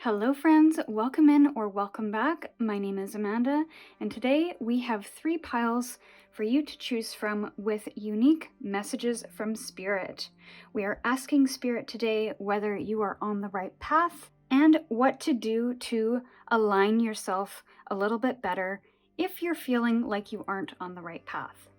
Hello friends, welcome in or welcome back. My name is Amanda, and today we have 3 piles for you to choose from with unique messages from Spirit. We are asking Spirit today whether you are on the right path and what to do to align yourself a little bit better if you're feeling like you aren't on the right path.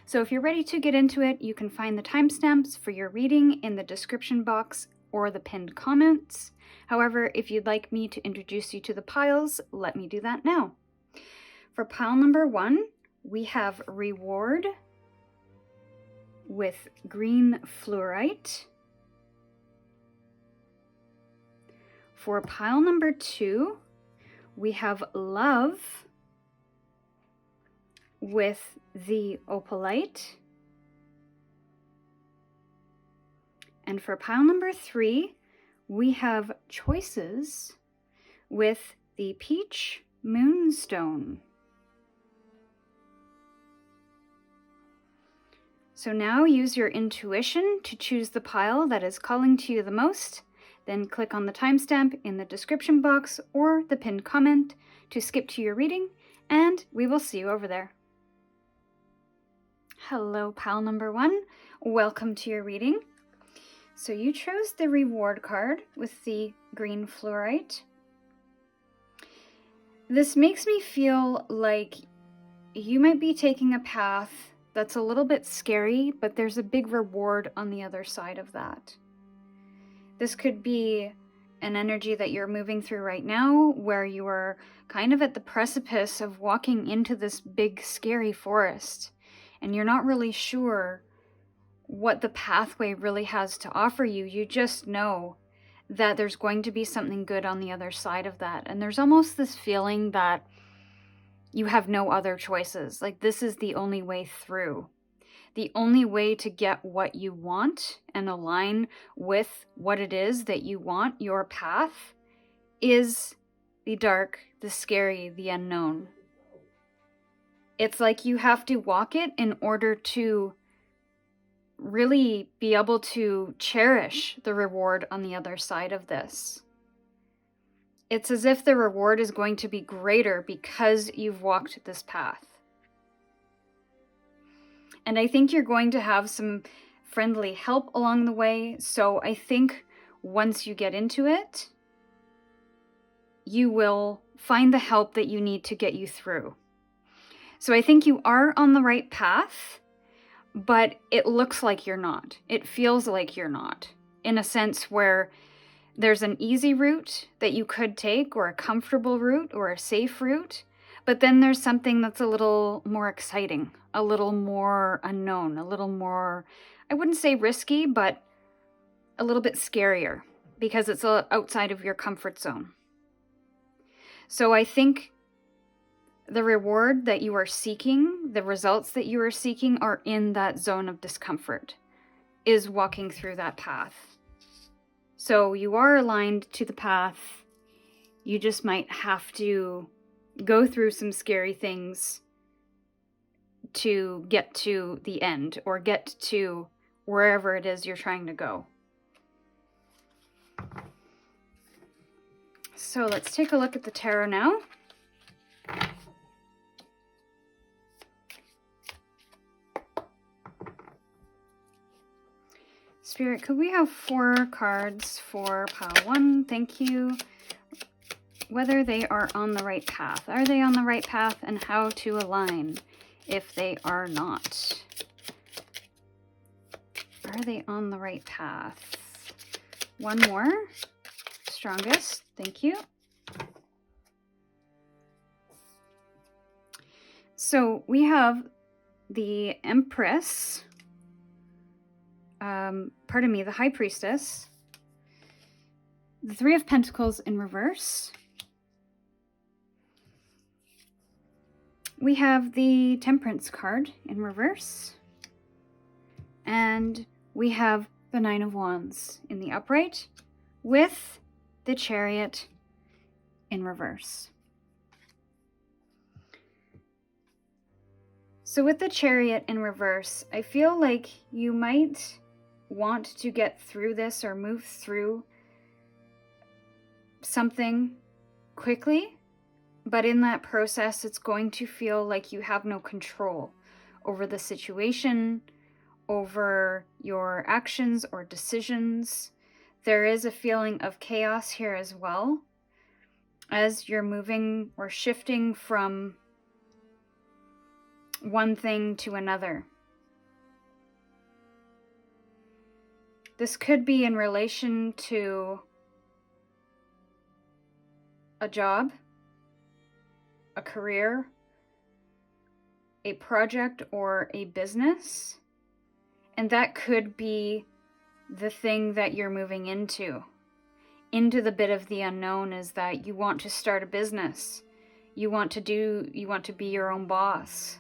So if you're ready to get into it, you can find the timestamps for your reading in the description box or the pinned comments. However, if you'd like me to introduce you to the piles, let me do that now. For pile number 1, we have Reward with green fluorite. For pile number 2, we have Love with the Opalite. And for pile number 3, we have Choices with the Peach Moonstone. So now use your intuition to choose the pile that is calling to you the most. Then click on the timestamp in the description box or the pinned comment to skip to your reading, and we will see you over there. Hello, pile number 1. Welcome to your reading. So you chose the Reward card with the green fluorite. This makes me feel like you might be taking a path that's a little bit scary, but there's a big reward on the other side of that. This could be an energy that you're moving through right now, where you are kind of at the precipice of walking into this big, scary forest, and you're not really sure what the pathway really has to offer you. You just know that there's going to be something good on the other side of that. And there's almost this feeling that you have no other choices. Like this is the only way through. The only way to get what you want and align with what it is that you want, your path, is the dark, the scary, the unknown. It's like you have to walk it in order to really be able to cherish the reward on the other side of this. It's as if the reward is going to be greater because you've walked this path. And I think you're going to have some friendly help along the way. So I think once you get into it, you will find the help that you need to get you through. So I think you are on the right path, but it looks like you're not. It feels like you're not, in a sense where there's an easy route that you could take, or a comfortable route, or a safe route, but then there's something that's a little more exciting, a little more unknown, a little more, I wouldn't say risky, but a little bit scarier, because it's outside of your comfort zone. So I think the reward that you are seeking, the results that you are seeking, are in that zone of discomfort, is walking through that path. So you are aligned to the path. You just might have to go through some scary things to get to the end, or get to wherever it is you're trying to go. So let's take a look at the tarot now. Spirit, could we have 4 cards for pile 1? Thank you. Whether they are on the right path. Are they on the right path, and how to align if they are not? Are they on the right path? 1 more. Strongest. Thank you. So we have the Empress. The High Priestess, the 3 of Pentacles in reverse. We have the Temperance card in reverse. And we have the 9 of Wands in the upright with the Chariot in reverse. So with the Chariot in reverse, I feel like you might want to get through this or move through something quickly, but in that process, it's going to feel like you have no control over the situation, over your actions or decisions. There is a feeling of chaos here as well, as you're moving or shifting from one thing to another. This could be in relation to a job, a career, a project, or a business. And that could be the thing that you're moving into the bit of the unknown, is that you want to start a business. You want to be your own boss.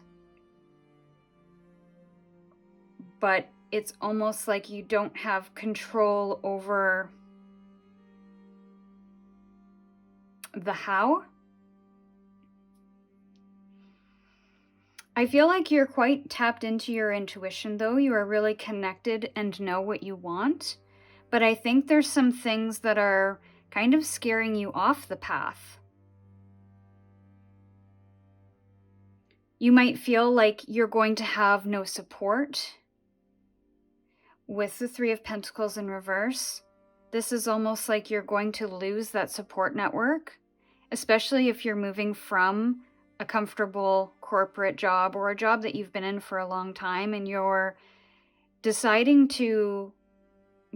But it's almost like you don't have control over the how. I feel like you're quite tapped into your intuition, though. You are really connected and know what you want. But I think there's some things that are kind of scaring you off the path. You might feel like you're going to have no support. With the Three of Pentacles in reverse, this is almost like you're going to lose that support network, especially if you're moving from a comfortable corporate job or a job that you've been in for a long time and you're deciding to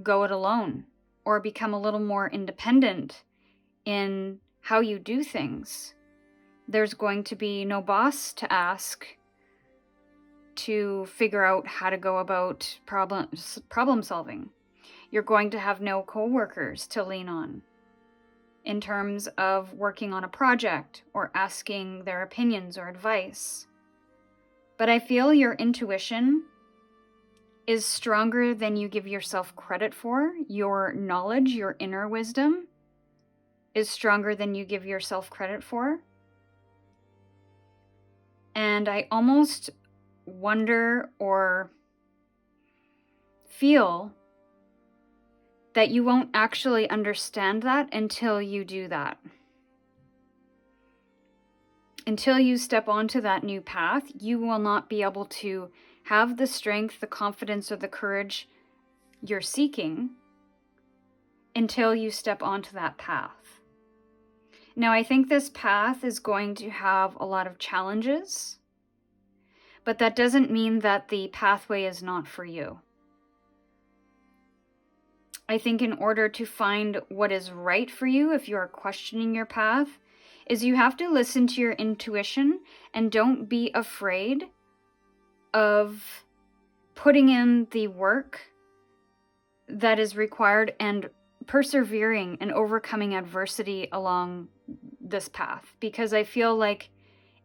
go it alone or become a little more independent in how you do things. There's going to be no boss to ask to figure out how to go about problem solving. You're going to have no coworkers to lean on in terms of working on a project or asking their opinions or advice. But I feel your intuition is stronger than you give yourself credit for. Your knowledge, your inner wisdom is stronger than you give yourself credit for. And I almost wonder or feel that you won't actually understand that until you do that. Until you step onto that new path, you will not be able to have the strength, the confidence, or the courage you're seeking until you step onto that path. Now, I think this path is going to have a lot of challenges, but that doesn't mean that the pathway is not for you. I think in order to find what is right for you, if you are questioning your path, is you have to listen to your intuition and don't be afraid of putting in the work that is required and persevering and overcoming adversity along this path, because I feel like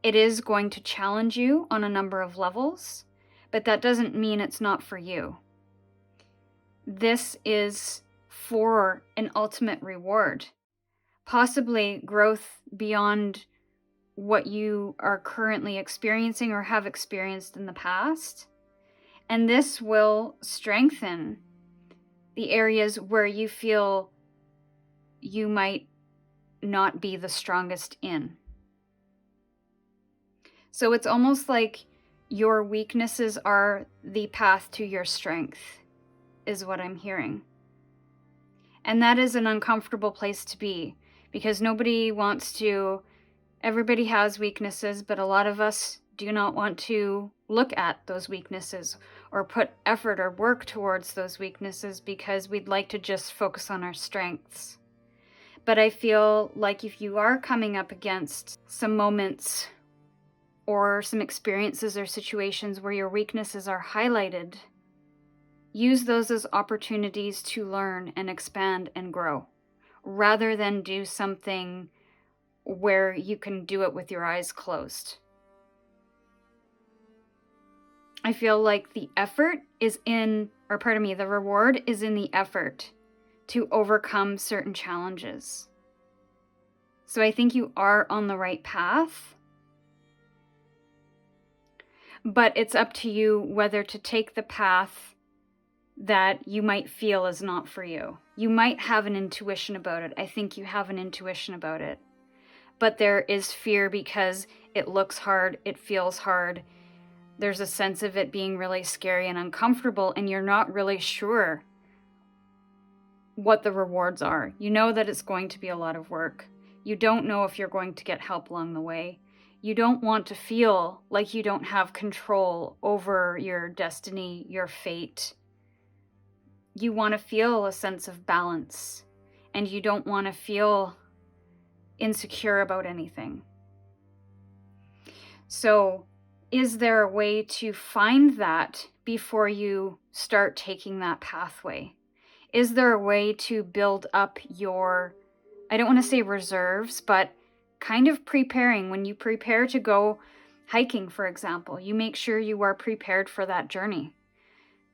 it is going to challenge you on a number of levels, but that doesn't mean it's not for you. This is for an ultimate reward, possibly growth beyond what you are currently experiencing or have experienced in the past. And this will strengthen the areas where you feel you might not be the strongest in. So it's almost like your weaknesses are the path to your strength, is what I'm hearing. And that is an uncomfortable place to be, because nobody wants to, everybody has weaknesses, but a lot of us do not want to look at those weaknesses or put effort or work towards those weaknesses because we'd like to just focus on our strengths. But I feel like if you are coming up against some moments or some experiences or situations where your weaknesses are highlighted, use those as opportunities to learn and expand and grow, rather than do something where you can do it with your eyes closed. I feel like the reward is in the effort to overcome certain challenges. So I think you are on the right path, but it's up to you whether to take the path that you might feel is not for you. You might have an intuition about it. I think you have an intuition about it. But there is fear because it looks hard, it feels hard. There's a sense of it being really scary and uncomfortable, and you're not really sure what the rewards are. You know that it's going to be a lot of work. You don't know if you're going to get help along the way. You don't want to feel like you don't have control over your destiny, your fate. You want to feel a sense of balance, and you don't want to feel insecure about anything. So, is there a way to find that before you start taking that pathway? Is there a way to build up your, I don't want to say reserves, but kind of preparing? When you prepare to go hiking, for example, you make sure you are prepared for that journey.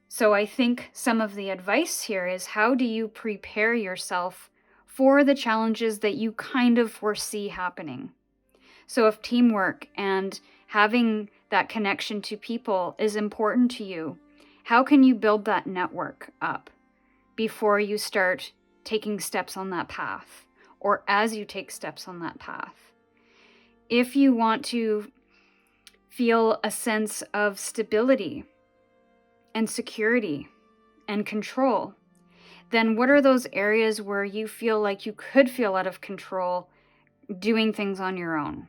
So I think some of the advice here is, how do you prepare yourself for the challenges that you kind of foresee happening? So if teamwork and having that connection to people is important to you, how can you build that network up before you start taking steps on that path, or as you take steps on that path? If you want to feel a sense of stability and security and control, then what are those areas where you feel like you could feel out of control doing things on your own?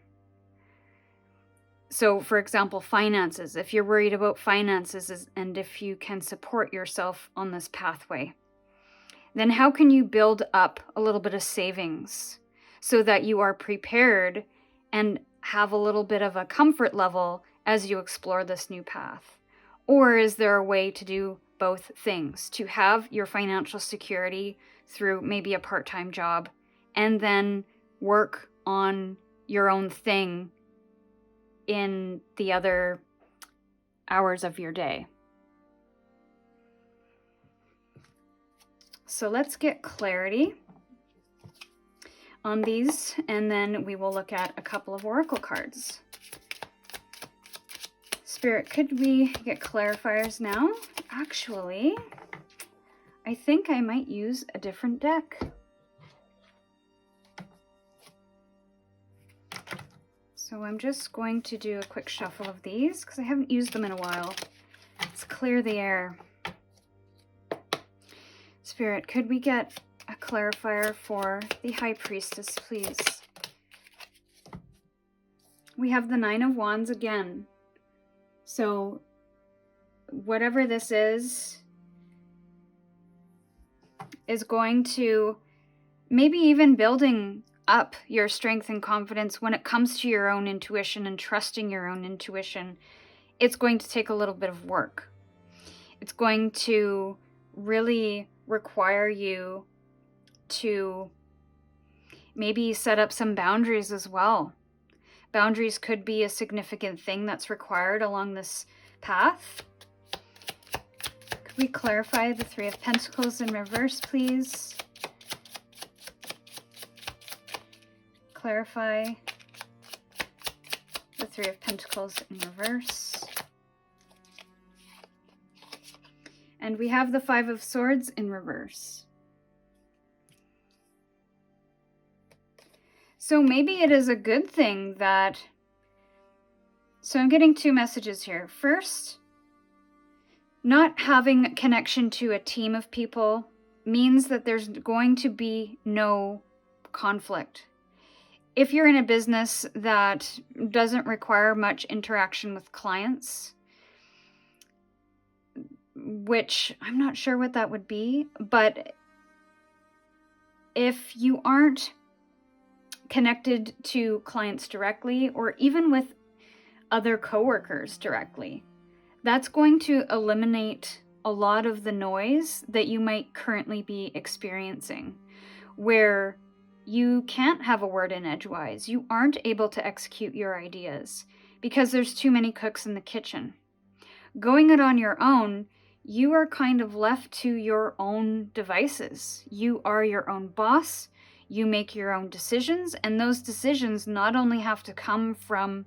So, for example, finances. If you're worried about finances and if you can support yourself on this pathway, then how can you build up a little bit of savings so that you are prepared and have a little bit of a comfort level as you explore this new path? Or is there a way to do both things, to have your financial security through maybe a part-time job and then work on your own thing in the other hours of your day? So let's get clarity on these, and then we will look at a couple of oracle cards. Spirit, could we get clarifiers now? Actually, I think I might use a different deck. So I'm just going to do a quick shuffle of these because I haven't used them in a while. Let's clear the air. Spirit, could we get a clarifier for the High Priestess, please? We have the Nine of Wands again. So whatever this is going to maybe even building up your strength and confidence when it comes to your own intuition and trusting your own intuition. It's going to take a little bit of work. It's going to really require you to maybe set up some boundaries as well. Boundaries could be a significant thing that's required along this path. Could we clarify the Three of Pentacles in reverse, please? Clarify the Three of Pentacles in reverse. And we have the Five of Swords in reverse. So maybe it is a good thing that... So I'm getting two messages here. First, not having connection to a team of people means that there's going to be no conflict. If you're in a business that doesn't require much interaction with clients, which I'm not sure what that would be, but if you aren't connected to clients directly or even with other coworkers directly, that's going to eliminate a lot of the noise that you might currently be experiencing, where you can't have a word in edgewise. You aren't able to execute your ideas because there's too many cooks in the kitchen. Going it on your own, you are kind of left to your own devices. You are your own boss. You make your own decisions, and those decisions not only have to come from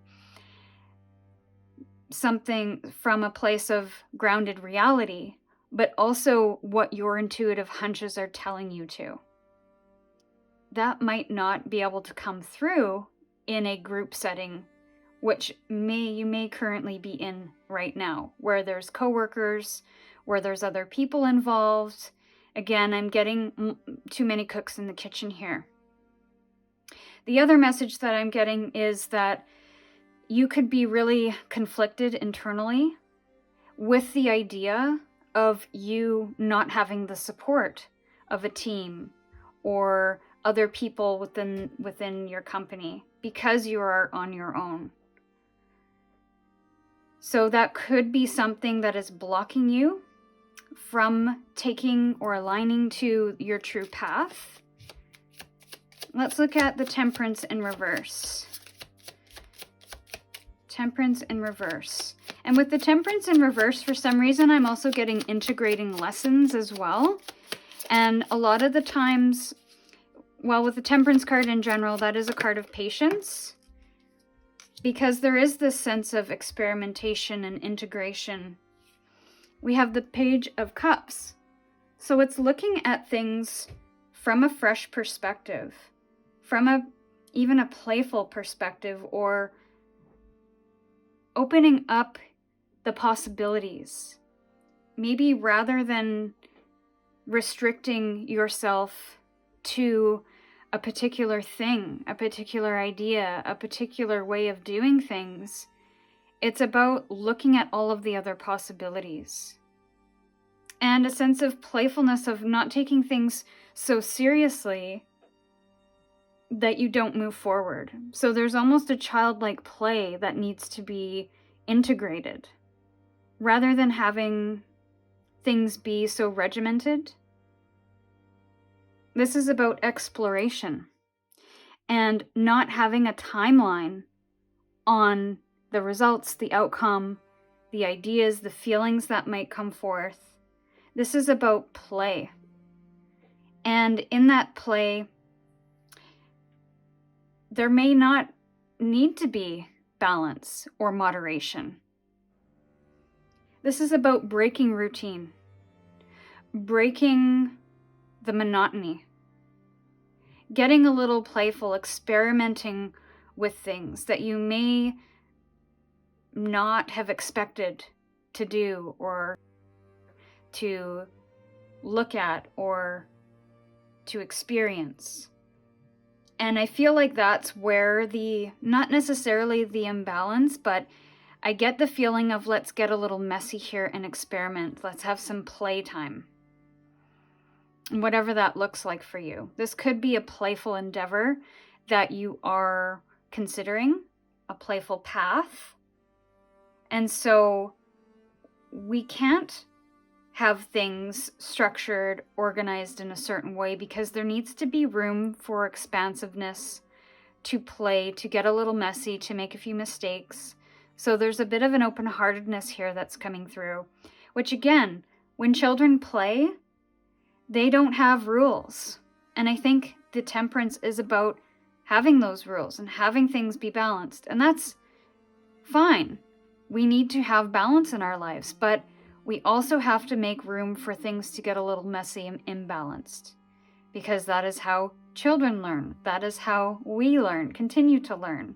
something from a place of grounded reality, but also what your intuitive hunches are telling you to. That might not be able to come through in a group setting, which you may currently be in right now, where there's coworkers, where there's other people involved. Again, I'm getting too many cooks in the kitchen here. The other message that I'm getting is that you could be really conflicted internally with the idea of you not having the support of a team or other people within your company because you are on your own. So that could be something that is blocking you from taking or aligning to your true path. Let's look at the Temperance in reverse. Temperance in reverse. And with the Temperance in reverse, for some reason, I'm also getting integrating lessons as well. And a lot of the times, well, with the Temperance card in general, that is a card of patience, because there is this sense of experimentation and integration. We have the Page of Cups. So it's looking at things from a fresh perspective, from even a playful perspective, or opening up the possibilities. Maybe rather than restricting yourself to a particular thing, a particular idea, a particular way of doing things, it's about looking at all of the other possibilities. And a sense of playfulness, of not taking things so seriously that you don't move forward. So there's almost a childlike play that needs to be integrated, rather than having things be so regimented. This is about exploration and not having a timeline on the results, the outcome, the ideas, the feelings that might come forth. This is about play. And in that play, there may not need to be balance or moderation. This is about breaking routine, breaking the monotony, getting a little playful, experimenting with things that you may not have expected to do or to look at or to experience. And I feel like that's where not necessarily the imbalance, but I get the feeling of let's get a little messy here and experiment. Let's have some playtime. And whatever that looks like for you. This could be a playful endeavor that you are considering, a playful path. And so we can't have things structured, organized in a certain way, because there needs to be room for expansiveness, to play, to get a little messy, to make a few mistakes. So there's a bit of an open-heartedness here that's coming through, which again, when children play, they don't have rules. And I think the Temperance is about having those rules and having things be balanced. And that's fine. We need to have balance in our lives, but we also have to make room for things to get a little messy and imbalanced, because that is how children learn. That is how we learn, continue to learn,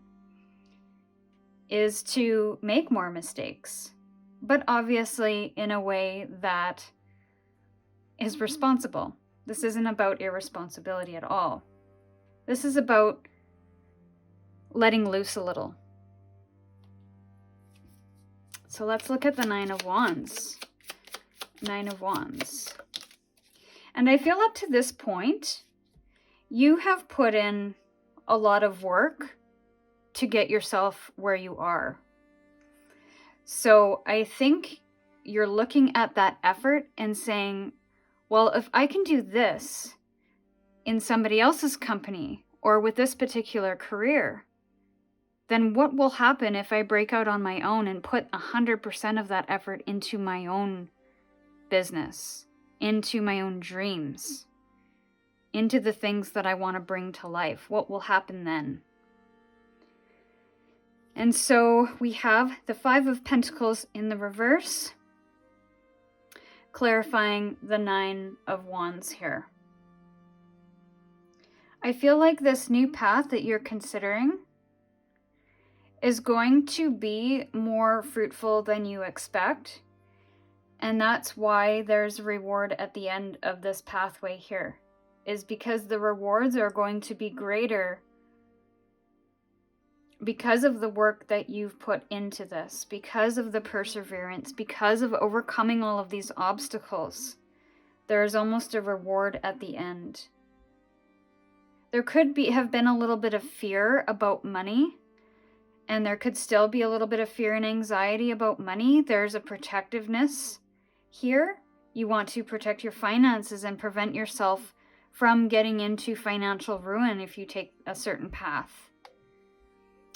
is to make more mistakes, but obviously in a way that is responsible. This isn't about irresponsibility at all. This is about letting loose a little. So let's look at the Nine of Wands. Nine of Wands. And I feel up to this point, you have put in a lot of work to get yourself where you are. So I think you're looking at that effort and saying, well, if I can do this in somebody else's company or with this particular career, then what will happen if I break out on my own and put 100% of that effort into my own business, into my own dreams, into the things that I want to bring to life? What will happen then? And so we have the Five of Pentacles in the reverse, clarifying the Nine of Wands here. I feel like this new path that you're considering is going to be more fruitful than you expect. And that's why there's a reward at the end of this pathway here, is because the rewards are going to be greater because of the work that you've put into this, because of the perseverance, because of overcoming all of these obstacles. There is almost a reward at the end. There could have been a little bit of fear about money, and there could still be a little bit of fear and anxiety about money. There's a protectiveness here. You want to protect your finances and prevent yourself from getting into financial ruin if you take a certain path.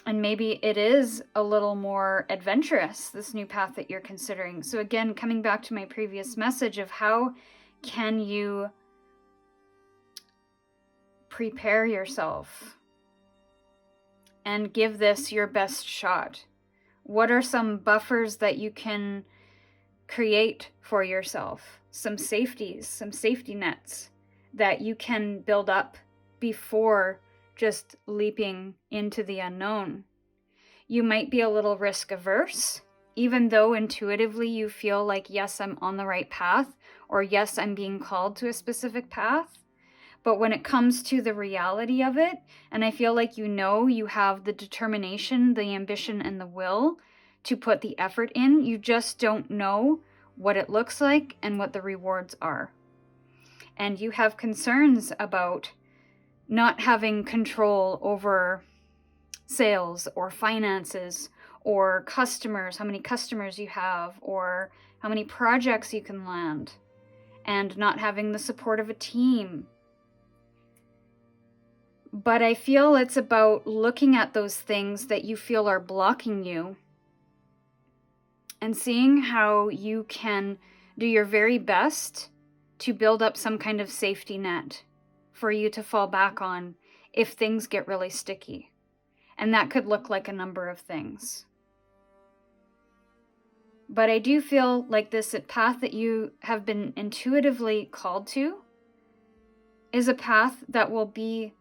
And maybe it is a little more adventurous, this new path that you're considering. So again, coming back to my previous message of how can you prepare yourself and give this your best shot? What are some buffers that you can create for yourself? Some safeties, some safety nets that you can build up before just leaping into the unknown. You might be a little risk averse, even though intuitively you feel like, yes, I'm on the right path, or yes, I'm being called to a specific path. But when it comes to the reality of it, and I feel like you have the determination, the ambition, and the will to put the effort in, you just don't know what it looks like and what the rewards are. And you have concerns about not having control over sales or finances or customers, how many customers you have, or how many projects you can land, and not having the support of a team. But I feel it's about looking at those things that you feel are blocking you and seeing how you can do your very best to build up some kind of safety net for you to fall back on if things get really sticky. And that could look like a number of things. But I do feel like this path that you have been intuitively called to is a path that will be,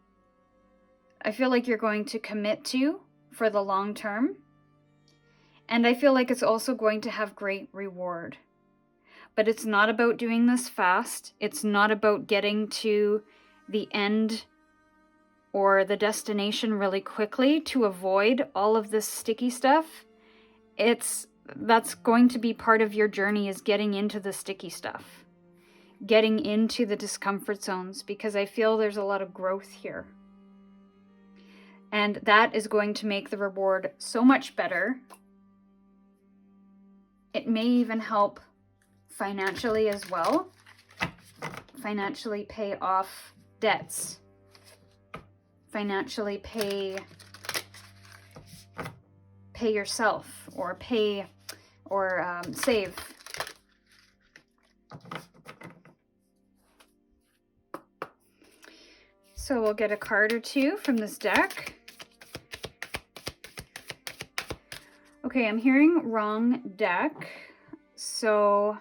I feel like you're going to commit to for the long term. And I feel like it's also going to have great reward. But it's not about doing this fast. It's not about getting to the end or the destination really quickly to avoid all of this sticky stuff. That's going to be part of your journey, is getting into the sticky stuff, getting into the discomfort zones, because I feel there's a lot of growth here. And that is going to make the reward so much better. It may even help financially as well. Financially pay off debts. Financially pay yourself, or save. So we'll get a card or two from this deck. Okay, I'm hearing wrong deck, so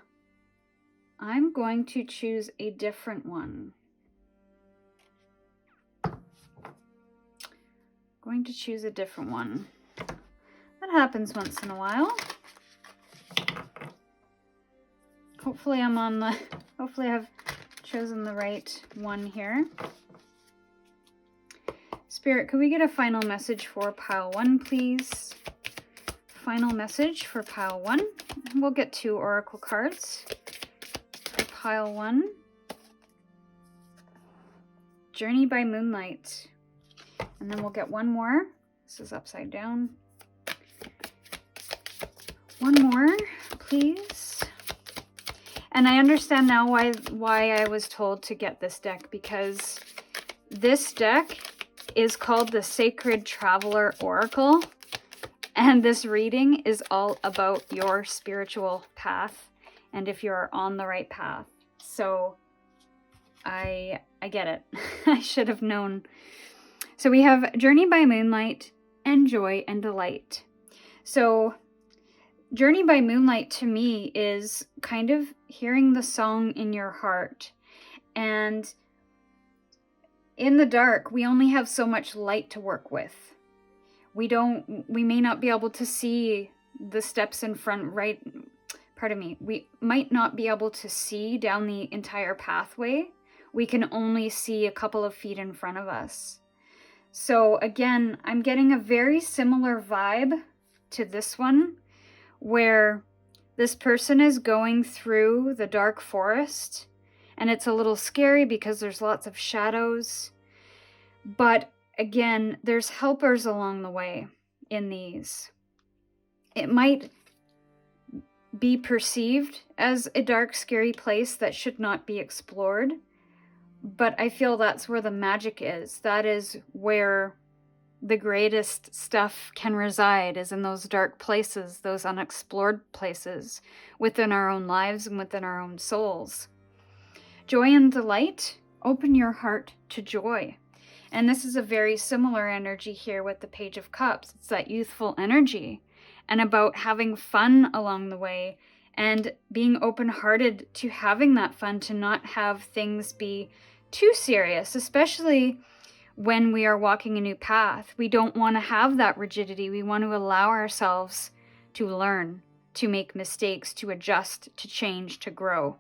I'm going to choose a different one. That happens once in a while. Hopefully I've chosen the right one here. Spirit, could we get a final message for pile 1, please? Final message for pile 1. We'll get 2 oracle cards for pile 1. Journey by Moonlight. And then we'll get one more. This is upside down. One more, please. And I understand now why I was told to get this deck, because this deck is called the Sacred Traveler Oracle. And this reading is all about your spiritual path and if you're on the right path. So I get it. I should have known. So we have Journey by Moonlight and Joy and Delight. So Journey by Moonlight to me is kind of hearing the song in your heart. And in the dark, we only have so much light to work with. We may not be able to see the steps in front, right? Pardon me. We might not be able to see down the entire pathway. We can only see a couple of feet in front of us. So again, I'm getting a very similar vibe to this one, where this person is going through the dark forest, and it's a little scary because there's lots of shadows. But again, there's helpers along the way in these. It might be perceived as a dark, scary place that should not be explored, but I feel that's where the magic is. That is where the greatest stuff can reside, is in those dark places, those unexplored places within our own lives and within our own souls. Joy and delight, open your heart to joy. And this is a very similar energy here with the Page of Cups. It's that youthful energy and about having fun along the way and being open-hearted to having that fun, to not have things be too serious, especially when we are walking a new path. We don't want to have that rigidity. We want to allow ourselves to learn, to make mistakes, to adjust, to change, to grow.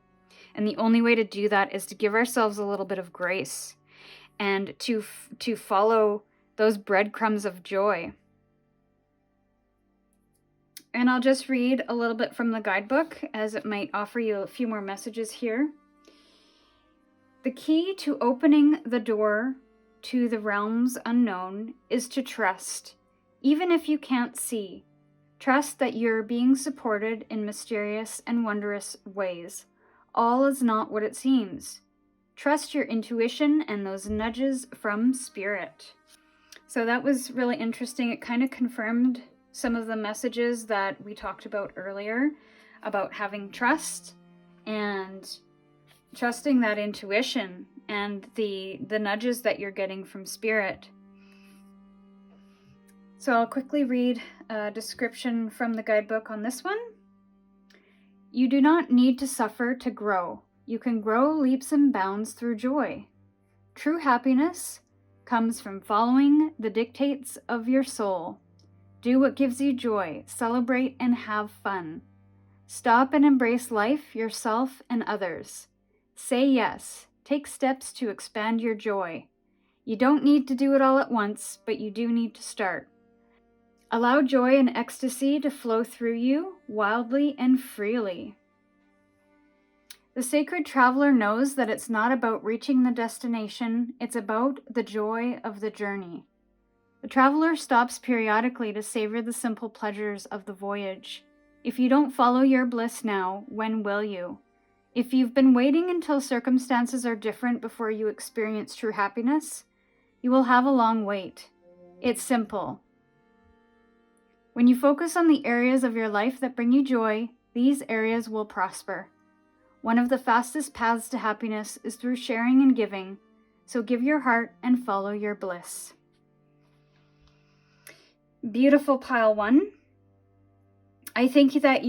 And the only way to do that is to give ourselves a little bit of grace and to follow those breadcrumbs of joy. And I'll just read a little bit from the guidebook, as it might offer you a few more messages here. The key to opening the door to the realms unknown is to trust, even if you can't see. Trust that you're being supported in mysterious and wondrous ways. All is not what it seems. Trust your intuition and those nudges from spirit. So that was really interesting. It kind of confirmed some of the messages that we talked about earlier about having trust and trusting that intuition and the nudges that you're getting from spirit. So I'll quickly read a description from the guidebook on this one. You do not need to suffer to grow. You can grow leaps and bounds through joy. True happiness comes from following the dictates of your soul. Do what gives you joy. Celebrate and have fun. Stop and embrace life, yourself, and others. Say yes. Take steps to expand your joy. You don't need to do it all at once, but you do need to start. Allow joy and ecstasy to flow through you wildly and freely. The sacred traveler knows that it's not about reaching the destination, it's about the joy of the journey. The traveler stops periodically to savor the simple pleasures of the voyage. If you don't follow your bliss now, when will you? If you've been waiting until circumstances are different before you experience true happiness, you will have a long wait. It's simple. When you focus on the areas of your life that bring you joy, these areas will prosper. One of the fastest paths to happiness is through sharing and giving, so give your heart and follow your bliss. Beautiful pile one. I think that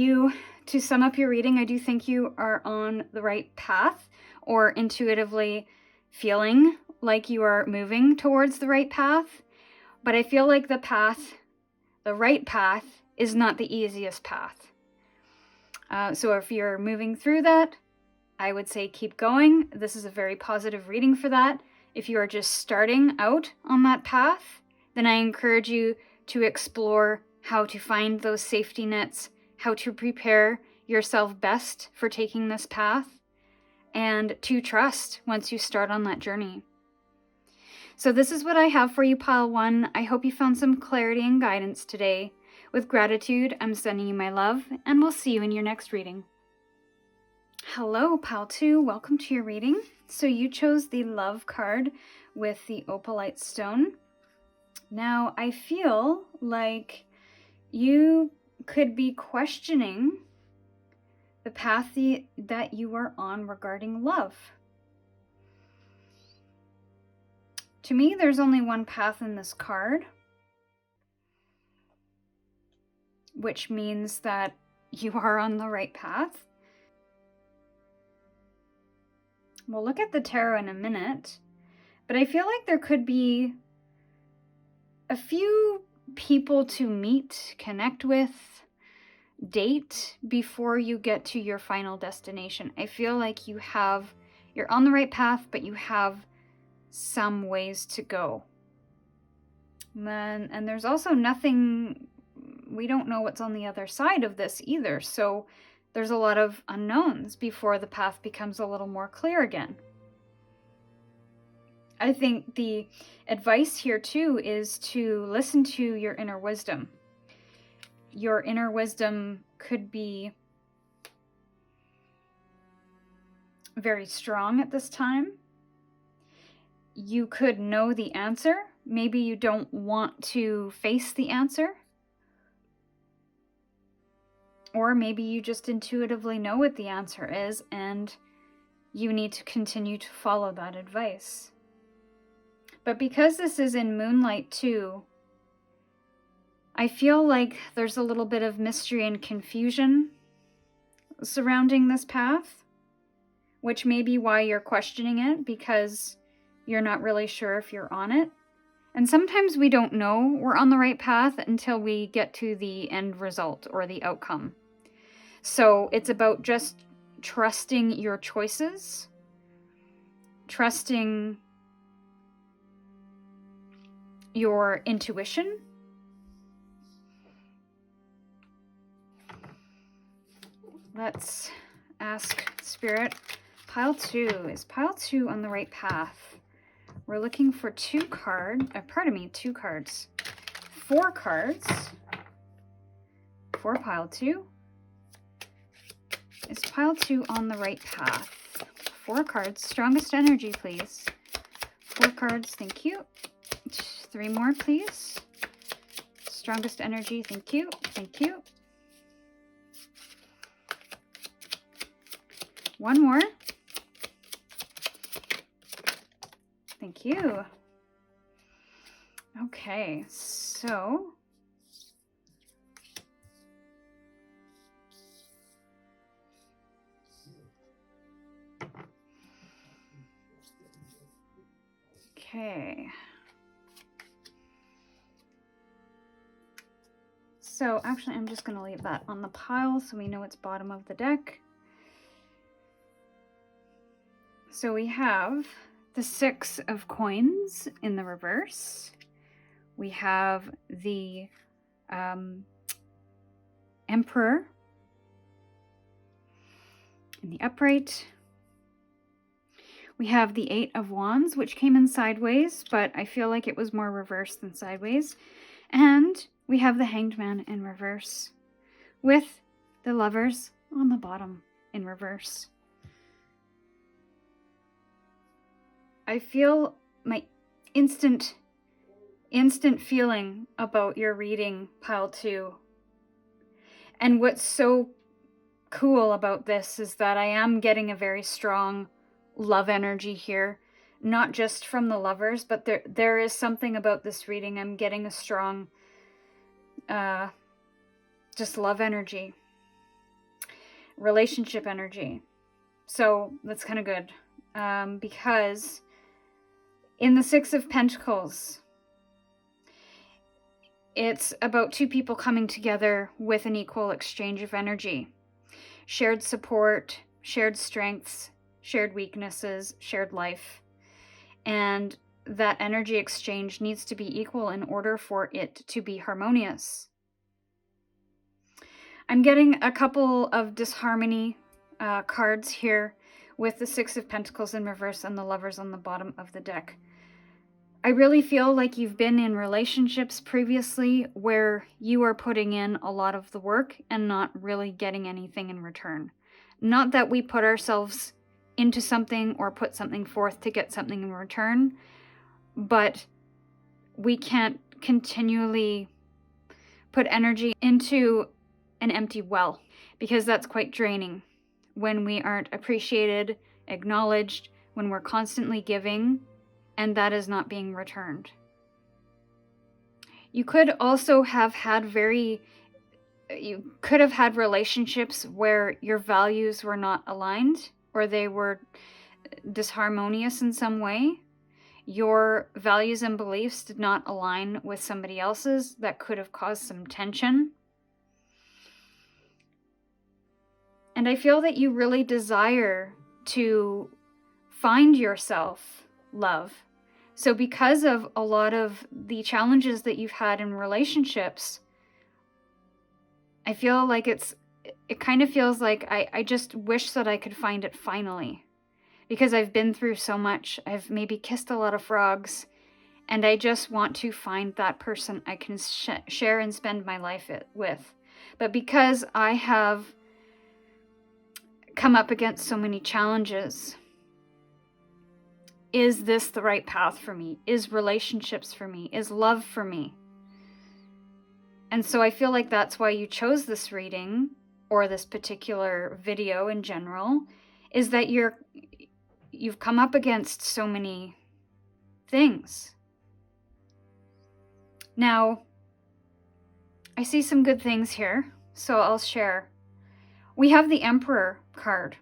to sum up your reading, I do think you are on the right path, or intuitively feeling like you are moving towards the right path. But I feel like the right path is not the easiest path. So if you're moving through that, I would say keep going. This is a very positive reading for that. If you are just starting out on that path, then I encourage you to explore how to find those safety nets, how to prepare yourself best for taking this path, and to trust once you start on that journey. So this is what I have for you, pile one. I hope you found some clarity and guidance today. With gratitude, I'm sending you my love, and we'll see you in your next reading. Hello, pile two. Welcome to your reading. So you chose the love card with the Opalite stone. Now, I feel like you could be questioning the path that you are on regarding love. To me, there's only one path in this card, which means that you are on the right path. We'll look at the tarot in a minute, but I feel like there could be a few people to meet, connect with, date before you get to your final destination. I feel like you're on the right path, but you have some ways to go. And there's also nothing, we don't know what's on the other side of this either. So there's a lot of unknowns before the path becomes a little more clear again. I think the advice here too is to listen to your inner wisdom. Your inner wisdom could be very strong at this time. You could know the answer. Maybe you don't want to face the answer. Or maybe you just intuitively know what the answer is and you need to continue to follow that advice. But because this is in Moonlight too, I feel like there's a little bit of mystery and confusion surrounding this path, which may be why you're questioning it, because you're not really sure if you're on it. And sometimes we don't know we're on the right path until we get to the end result or the outcome. So it's about just trusting your choices, trusting your intuition. Let's ask Spirit. Pile 2. Is Pile 2 on the right path? We're looking for 2 cards. 2 cards. 4 cards for Pile 2. Is Pile 2 on the right path? 4 cards. Strongest energy, please. 4 cards. Thank you. 3 more, please. Strongest energy. Thank you. Thank you. 1 more. Thank you. Okay, so okay. So actually, I'm just going to leave that on the pile so we know it's bottom of the deck. So we have the 6 of coins in the reverse. We have the Emperor in the upright. We have the 8 of Wands, which came in sideways, but I feel like it was more reverse than sideways. And we have the Hanged Man in reverse, with the Lovers on the bottom in reverse. I feel my instant feeling about your reading, Pile 2. And what's so cool about this is that I am getting a very strong love energy here. Not just from the Lovers, but there is something about this reading. I'm getting a strong just love energy. Relationship energy. So that's kind of good. Because in the 6 of Pentacles, it's about 2 people coming together with an equal exchange of energy. Shared support, shared strengths, shared weaknesses, shared life. And that energy exchange needs to be equal in order for it to be harmonious. I'm getting a couple of disharmony cards here with the 6 of Pentacles in reverse and the Lovers on the bottom of the deck. I really feel like you've been in relationships previously where you are putting in a lot of the work and not really getting anything in return. Not that we put ourselves into something or put something forth to get something in return, but we can't continually put energy into an empty well, because that's quite draining when we aren't appreciated, acknowledged, when we're constantly giving and that is not being returned. You could also have had very you could have had relationships where your values were not aligned or they were disharmonious in some way. Your values and beliefs did not align with somebody else's. That could have caused some tension. And I feel that you really desire to find yourself love. So because of a lot of the challenges that you've had in relationships, I feel like it kind of feels like I just wish that I could find it finally. Because I've been through so much. I've maybe kissed a lot of frogs. And I just want to find that person I can share and spend my life with. But because I have come up against so many challenges, is this the right path for me? Is relationships for me? Is love for me? And so I feel like that's why you chose this reading, or this particular video in general, is that you've come up against so many things. Now, I see some good things here, so I'll share. We have the Emperor card.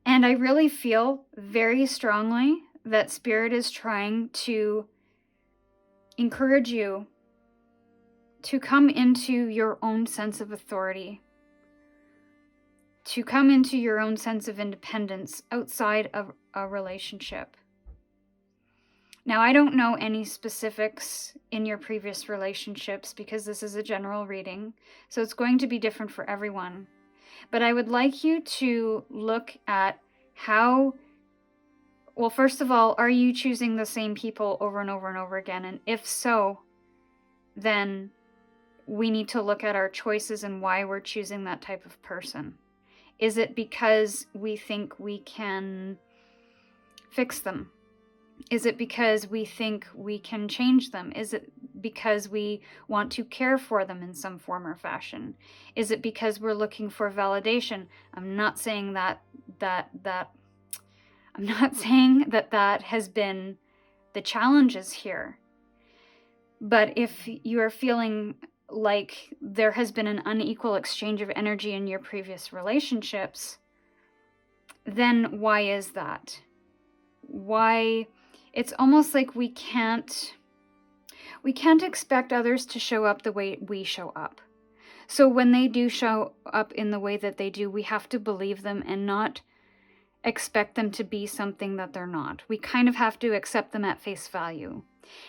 And I really feel very strongly that Spirit is trying to encourage you to come into your own sense of authority, to come into your own sense of independence outside of a relationship. Now, I don't know any specifics in your previous relationships because this is a general reading, so it's going to be different for everyone. But I would like you to look at how, well, first of all, are you choosing the same people over and over and over again? And if so, then we need to look at our choices and why we're choosing that type of person. Is it because we think we can fix them? Is it because we think we can change them? Is it because we want to care for them in some form or fashion? Is it because we're looking for validation? I'm not saying that has been the challenges here. But if you are feeling like there has been an unequal exchange of energy in your previous relationships, then why is that? Why? It's almost like we can't expect others to show up the way we show up. So when they do show up in the way that they do, we have to believe them and not expect them to be something that they're not. We kind of have to accept them at face value.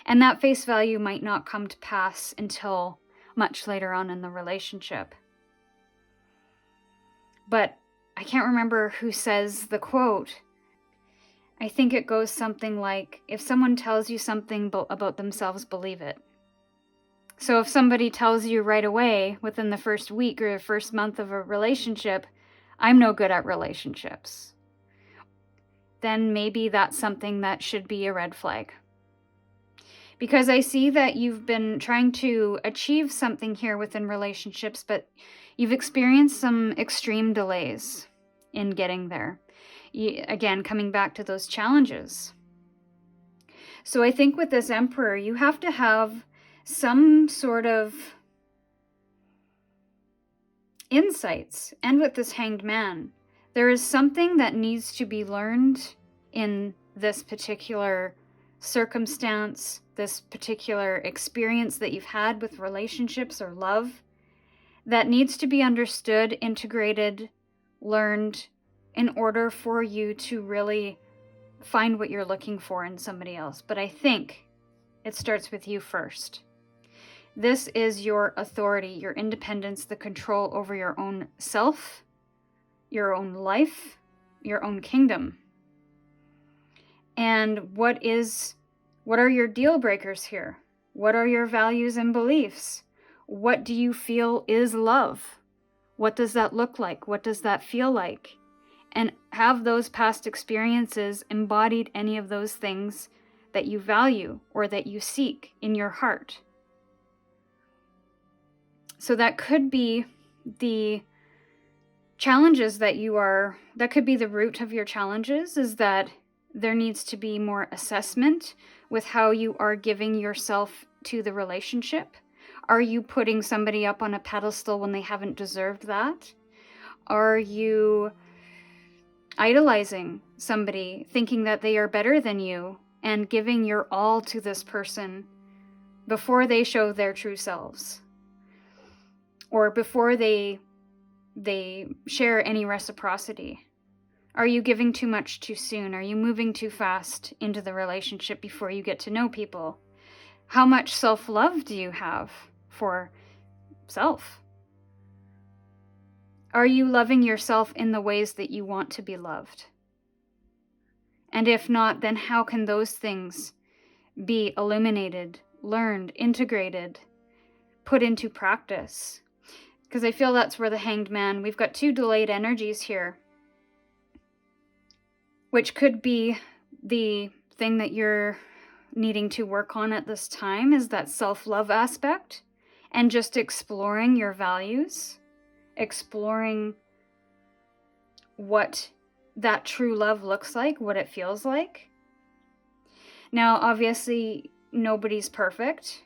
And that face value might not come to pass until much later on in the relationship. But I can't remember who says the quote. I think it goes something like, if someone tells you something about themselves, believe it. So if somebody tells you right away, within the first week or the first month of a relationship, I'm no good at relationships, then maybe that's something that should be a red flag. Because I see that you've been trying to achieve something here within relationships, but you've experienced some extreme delays in getting there. Again, coming back to those challenges. So I think with this Emperor, you have to have some sort of insights. And with this Hanged Man, there is something that needs to be learned in this particular circumstance, this particular experience that you've had with relationships or love, that needs to be understood, integrated, learned, in order for you to really find what you're looking for in somebody else. But I think it starts with you first. This is your authority, your independence, the control over your own self, your own life, your own kingdom. And what are your deal breakers here? What are your values and beliefs? What do you feel is love? What does that look like? What does that feel like? And have those past experiences embodied any of those things that you value or that you seek in your heart? So that could be the challenges that could be the root of your challenges, is that there needs to be more assessment with how you are giving yourself to the relationship. Are you putting somebody up on a pedestal when they haven't deserved that? Are you idolizing somebody, thinking that they are better than you, and giving your all to this person before they show their true selves? Or before they share any reciprocity? Are you giving too much too soon? Are you moving too fast into the relationship before you get to know people? How much self-love do you have for self? Are you loving yourself in the ways that you want to be loved? And if not, then how can those things be illuminated, learned, integrated, put into practice? Because I feel that's where the Hanged Man, we've got 2 delayed energies here, which could be the thing that you're needing to work on at this time, is that self-love aspect, and just exploring your values, exploring what that true love looks like, what it feels like. Now, obviously, nobody's perfect.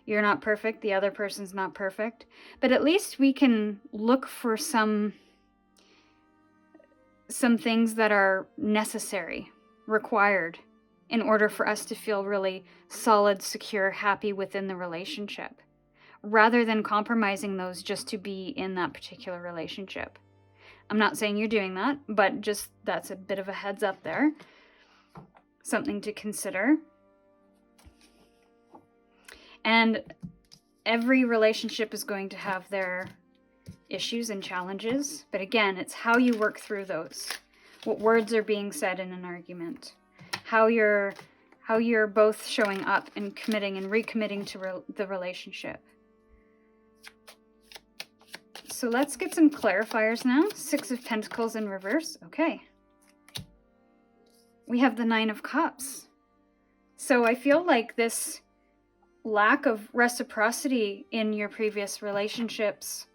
You're not perfect, the other person's not perfect, but at least we can look for some things that are necessary, required, in order for us to feel really solid, secure, happy within the relationship, rather than compromising those just to be in that particular relationship. I'm not saying you're doing that, but just that's a bit of a heads up there. Something to consider. And every relationship is going to have their issues and challenges, but again, it's how you work through those. What words are being said in an argument. How you're both showing up and committing and recommitting to the relationship. So let's get some clarifiers now. 6 of Pentacles in reverse. Okay. We have the 9 of Cups. So I feel like this lack of reciprocity in your previous relationships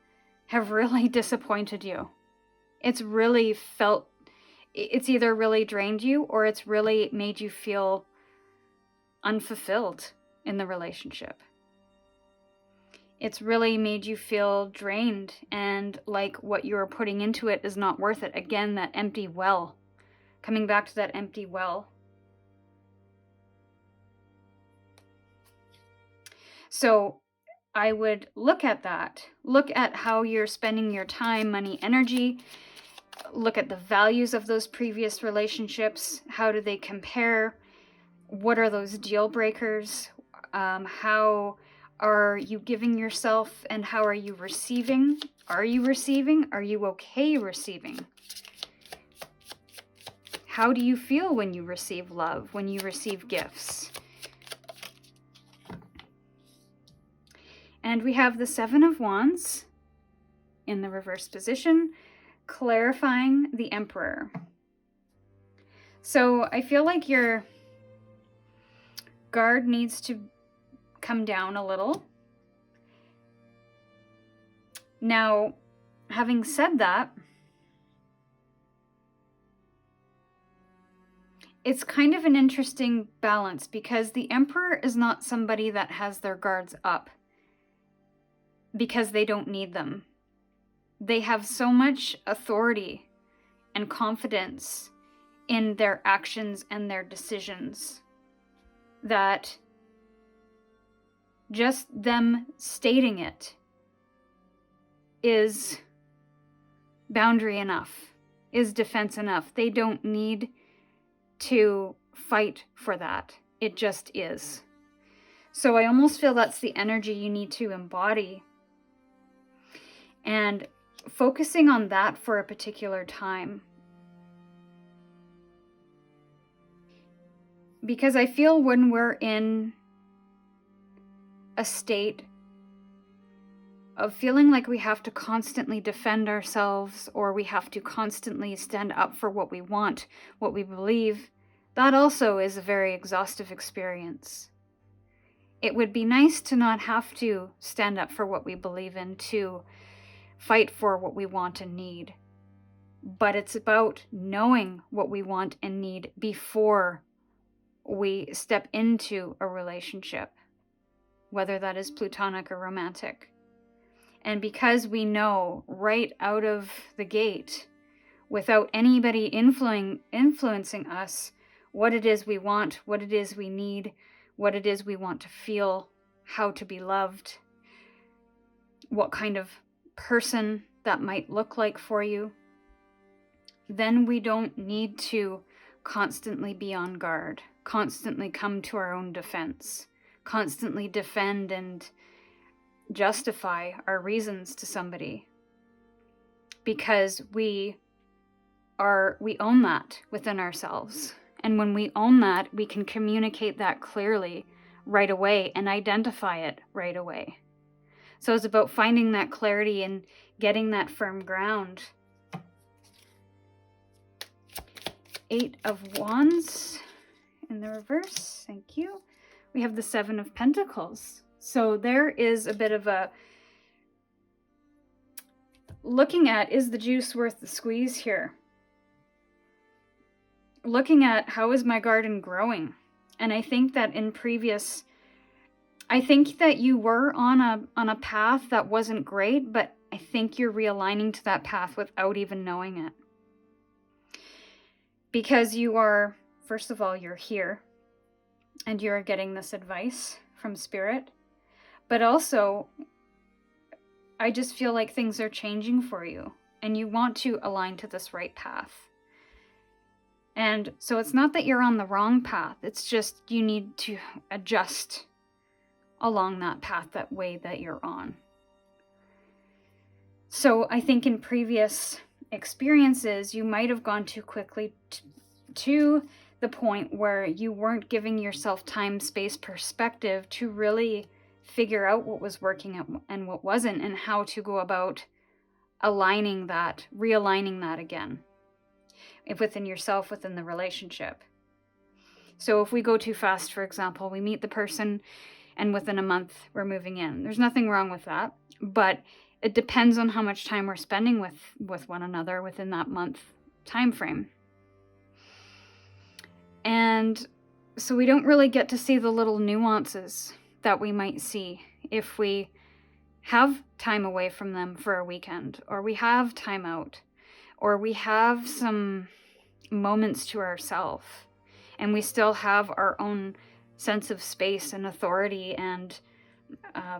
have really disappointed you. It's either really drained you, or it's really made you feel unfulfilled in the relationship. It's really made you feel drained and like what you're putting into it is not worth it. Again, that empty well. Coming back to that empty well. So I would look at that. Look at how you're spending your time, money, energy. Look at the values of those previous relationships. How do they compare? What are those deal breakers? How are you giving yourself, and how are you receiving? Are you receiving? Are you okay receiving? How do you feel when you receive love, when you receive gifts? And we have the 7 of Wands in the reverse position, clarifying the Emperor. So I feel like your guard needs to come down a little. Now, having said that, it's kind of an interesting balance, because the Emperor is not somebody that has their guards up because they don't need them. They have so much authority and confidence in their actions and their decisions that just them stating it is boundary enough, is defense enough. They don't need to fight for that. It just is. So I almost feel that's the energy you need to embody. And focusing on that for a particular time. Because I feel when we're in a state of feeling like we have to constantly defend ourselves, or we have to constantly stand up for what we want, what we believe, that also is a very exhaustive experience. It would be nice to not have to stand up for what we believe in, to fight for what we want and need. But it's about knowing what we want and need before we step into a relationship. whether that is platonic or romantic. And because we know right out of the gate, without anybody influencing us, what it is we want, what it is we need, what it is we want to feel, how to be loved, what kind of person that might look like for you, then we don't need to constantly be on guard, constantly come to our own defense, constantly defend and justify our reasons to somebody, because we own that within ourselves. And when we own that, we can communicate that clearly right away and identify it right away. So it's about finding that clarity and getting that firm ground. 8 of Wands in the reverse. Thank you. We have the 7 of Pentacles. So there is a bit of a looking at, is the juice worth the squeeze here? Looking at, how is my garden growing? And I think that I think that you were on a path that wasn't great, but I think you're realigning to that path without even knowing it. Because you are, first of all, you're here and you're getting this advice from Spirit. But also, I just feel like things are changing for you and you want to align to this right path. And so it's not that you're on the wrong path. It's just you need to adjust along that path, that way that you're on. So I think in previous experiences, you might have gone too quickly to the point where you weren't giving yourself time, space, perspective to really figure out what was working and what wasn't, and how to go about aligning that, realigning that again, if within yourself, within the relationship. So if we go too fast, for example, we meet the person and within a month we're moving in. There's nothing wrong with that, but it depends on how much time we're spending with one another within that month time frame. And so we don't really get to see the little nuances that we might see if we have time away from them for a weekend, or we have time out, or we have some moments to ourselves, and we still have our own sense of space and authority and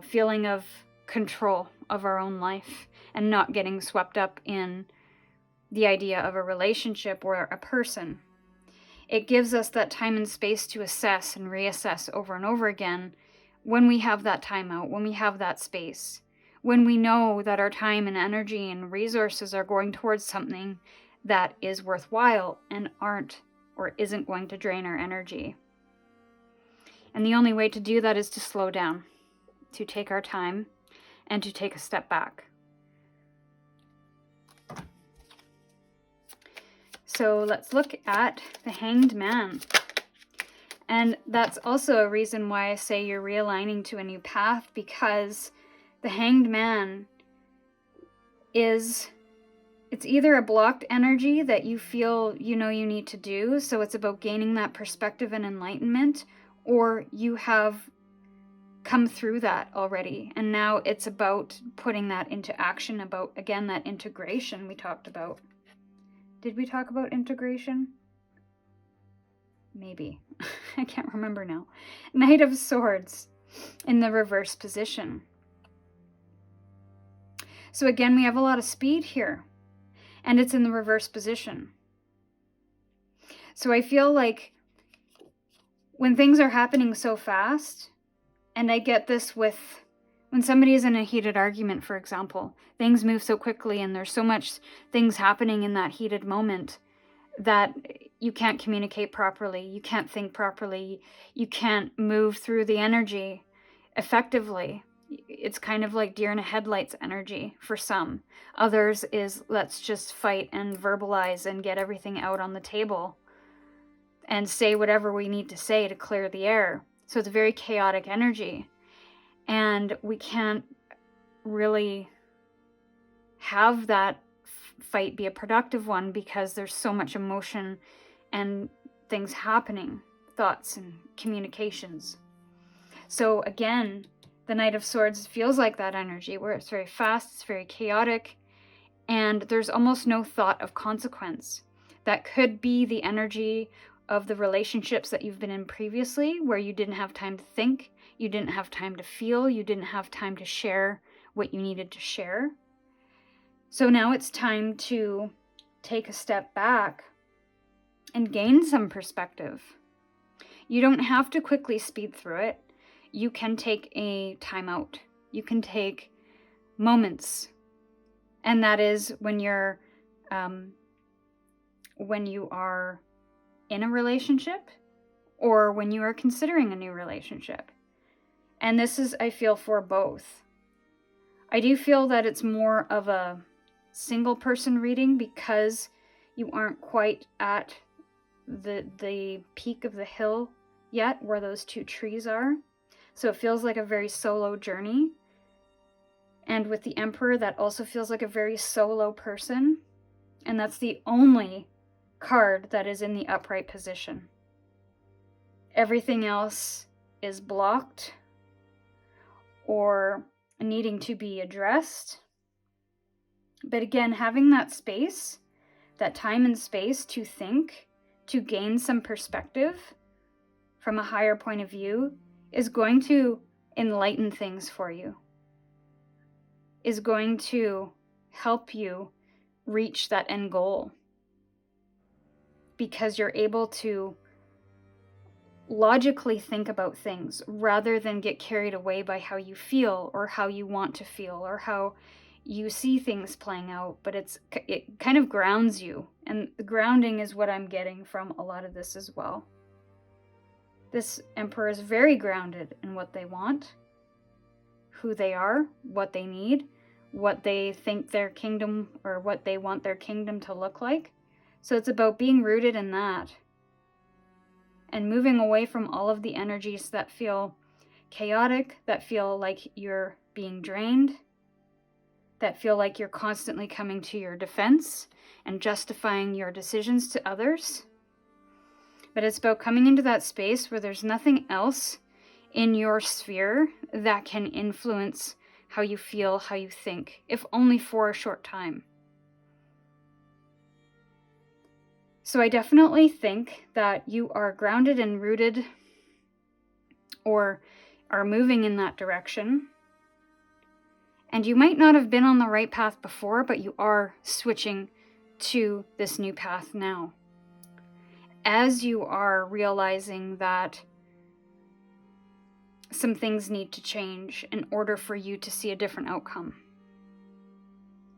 feeling of control of our own life, and not getting swept up in the idea of a relationship or a person. It gives us that time and space to assess and reassess over and over again when we have that time out, when we have that space, when we know that our time and energy and resources are going towards something that is worthwhile and aren't or isn't going to drain our energy. And the only way to do that is to slow down, to take our time, and to take a step back. So let's look at the Hanged Man. And that's also a reason why I say you're realigning to a new path, because the Hanged Man it's either a blocked energy that you feel you need to do, so it's about gaining that perspective and enlightenment, or you have come through that already, and now it's about putting that into action, about, again, that integration we talked about. Did we talk about integration? Maybe. I can't remember now. Knight of Swords in the reverse position. So again, we have a lot of speed here, and it's in the reverse position. So I feel like when things are happening so fast, and I get this with when somebody is in a heated argument, for example, things move so quickly and there's so much things happening in that heated moment that you can't communicate properly, you can't think properly, you can't move through the energy effectively. It's kind of like deer in a headlights energy for some. Others is let's just fight and verbalize and get everything out on the table and say whatever we need to say to clear the air. So it's a very chaotic energy. And we can't really have that fight be a productive one because there's so much emotion and things happening, thoughts and communications. So again, The Knight of Swords feels like that energy where it's very fast, it's very chaotic, and there's almost no thought of consequence. That could be the energy of the relationships that you've been in previously, where you didn't have time to think, you didn't have time to feel, you didn't have time to share what you needed to share. So now it's time to take a step back and gain some perspective. You don't have to quickly speed through it. You can take a time out. You can take moments. And that is when you are in a relationship or when you are considering a new relationship. And this is, I feel, for both. I do feel that it's more of a single person reading because you aren't quite at the peak of the hill yet where those two trees are. So it feels like a very solo journey. And with the Emperor, that also feels like a very solo person. And that's the only card that is in the upright position. Everything else is blocked or needing to be addressed. But again, having that space, that time and space to think, to gain some perspective from a higher point of view, is going to enlighten things for you, is going to help you reach that end goal, because you're able to logically think about things rather than get carried away by how you feel or how you want to feel or how you see things playing out. But it kind of grounds you, and the grounding is what I'm getting from a lot of this as well. This Emperor is very grounded in what they want, who they are, what they need, what they think their kingdom, or what they want their kingdom to look like. So it's about being rooted in that and moving away from all of the energies that feel chaotic, that feel like you're being drained, that feel like you're constantly coming to your defense and justifying your decisions to others. But it's about coming into that space where there's nothing else in your sphere that can influence how you feel, how you think, if only for a short time. So I definitely think that you are grounded and rooted, or are moving in that direction. And you might not have been on the right path before, but you are switching to this new path now. As you are realizing that some things need to change in order for you to see a different outcome.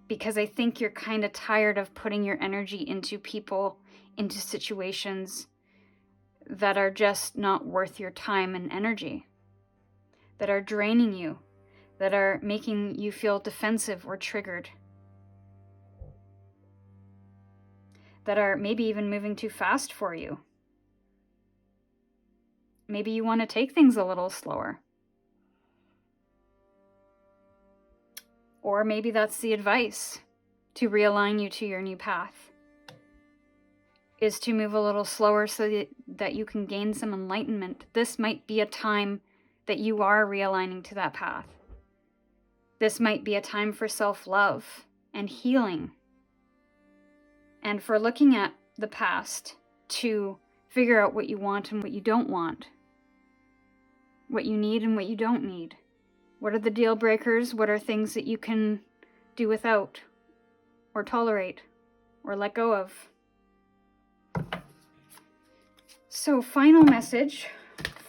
Because I think you're kind of tired of putting your energy into people, into situations that are just not worth your time and energy, that are draining you, that are making you feel defensive or triggered, that are maybe even moving too fast for you. Maybe you want to take things a little slower. Or maybe that's the advice to realign you to your new path, is to move a little slower so that you can gain some enlightenment. This might be a time that you are realigning to that path. This might be a time for self-love and healing, and for looking at the past to figure out what you want and what you don't want, what you need and what you don't need. What are the deal breakers? What are things that you can do without, or tolerate, or let go of? So, final message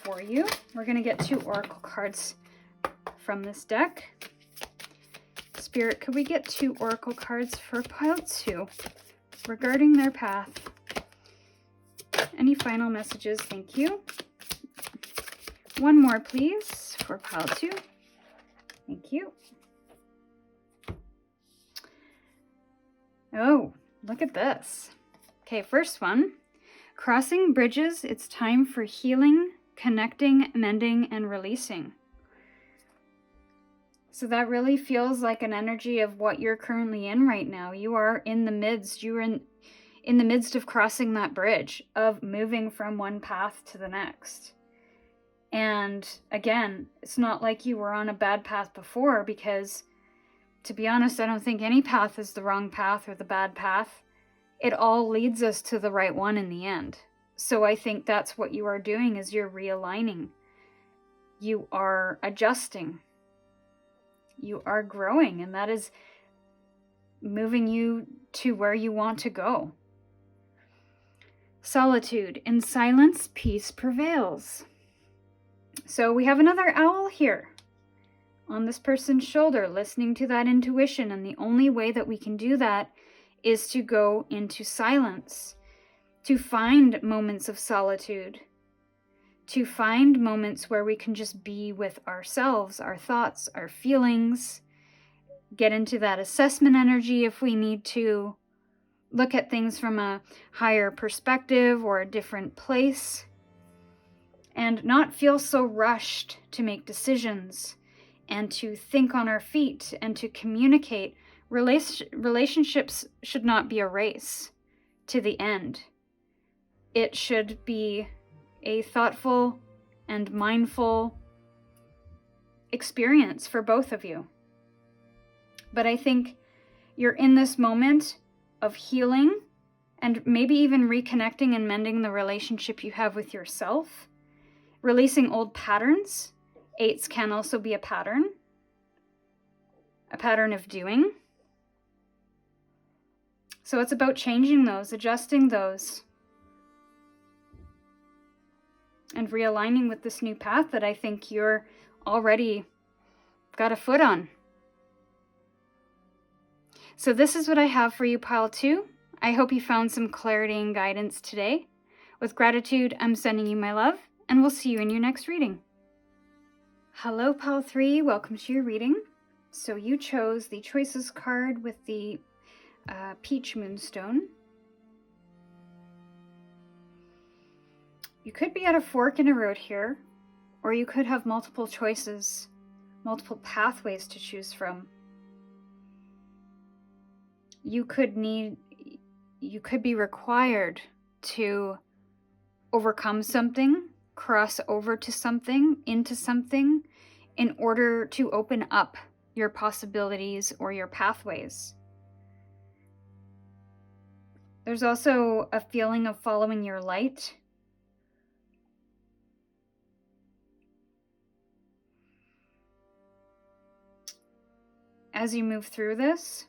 for you. We're going to get 2 oracle cards from this deck. Spirit, could we get 2 oracle cards for pile 2 regarding their path? Any final messages? Thank you. 1 more, please, for pile 2. Thank you. Oh, look at this. Okay, first one. Crossing bridges, it's time for healing, connecting, mending, and releasing. So that really feels like an energy of what you're currently in right now. You are in the midst. You're in the midst of crossing that bridge, of moving from one path to the next. And again, it's not like you were on a bad path before, because to be honest, I don't think any path is the wrong path or the bad path. It all leads us to the right one in the end. So I think that's what you are doing, is you're realigning. You are adjusting. You are growing, and that is moving you to where you want to go. Solitude. In silence, peace prevails. So we have another owl here on this person's shoulder, listening to that intuition. And the only way that we can do that is to go into silence, to find moments of solitude, to find moments where we can just be with ourselves, our thoughts, our feelings, get into that assessment energy if we need to, look at things from a higher perspective or a different place, and not feel so rushed to make decisions and to think on our feet and to communicate. Relationships should not be a race to the end. It should be a thoughtful and mindful experience for both of you. But I think you're in this moment of healing and maybe even reconnecting and mending the relationship you have with yourself, releasing old patterns. 8s can also be a pattern of doing. So it's about changing those, adjusting those, and realigning with this new path that I think you're already got a foot on. So this is what I have for you, Pile 2. I hope you found some clarity and guidance today. With gratitude, I'm sending you my love, and we'll see you in your next reading. Hello, Pile 3. Welcome to your reading. So you chose the Choices card with the Peach Moonstone. You could be at a fork in a road here, or you could have multiple choices, multiple pathways to choose from. You could be required to overcome something, cross over to something, into something, in order to open up your possibilities or your pathways. There's also a feeling of following your light. As you move through this,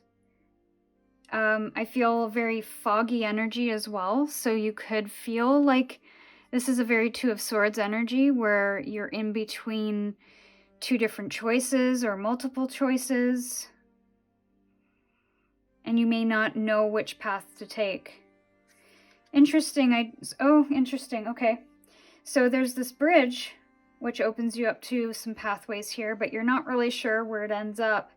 I feel very foggy energy as well. So you could feel like this is a very 2 of Swords energy, where you're in between 2 different choices or multiple choices, and you may not know which path to take. Interesting. Interesting. Okay. So there's this bridge which opens you up to some pathways here, but you're not really sure where it ends up.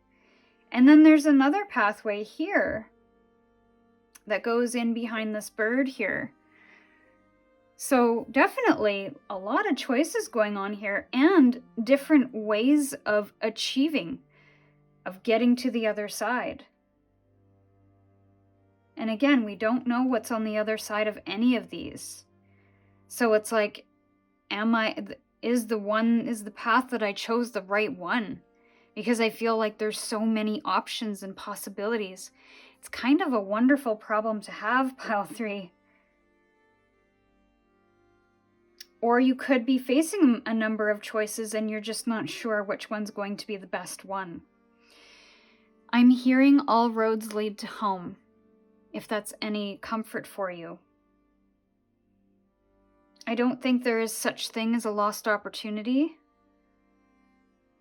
And then there's another pathway here that goes in behind this bird here. So definitely a lot of choices going on here, and different ways of achieving, of getting to the other side. And again, we don't know what's on the other side of any of these. So it's like, is the path that I chose the right one? Because I feel like there's so many options and possibilities. It's kind of a wonderful problem to have, Pile 3. Or you could be facing a number of choices and you're just not sure which one's going to be the best one. I'm hearing all roads lead to home, if that's any comfort for you. I don't think there is such thing as a lost opportunity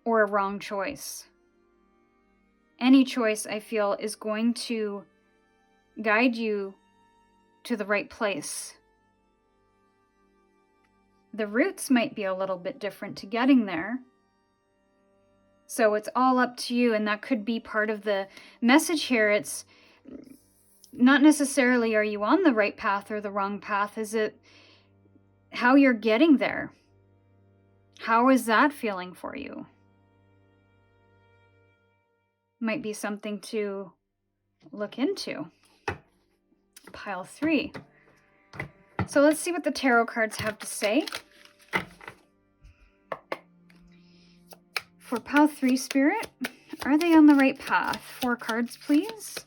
or a wrong choice. Any choice, I feel, is going to guide you to the right place. The routes might be a little bit different to getting there. So it's all up to you, and that could be part of the message here. It's not necessarily are you on the right path or the wrong path. Is it how you're getting there? How is that feeling for you? Might be something to look into. Pile 3. So let's see what the tarot cards have to say. For pile 3 spirit, are they on the right path? 4 cards, please.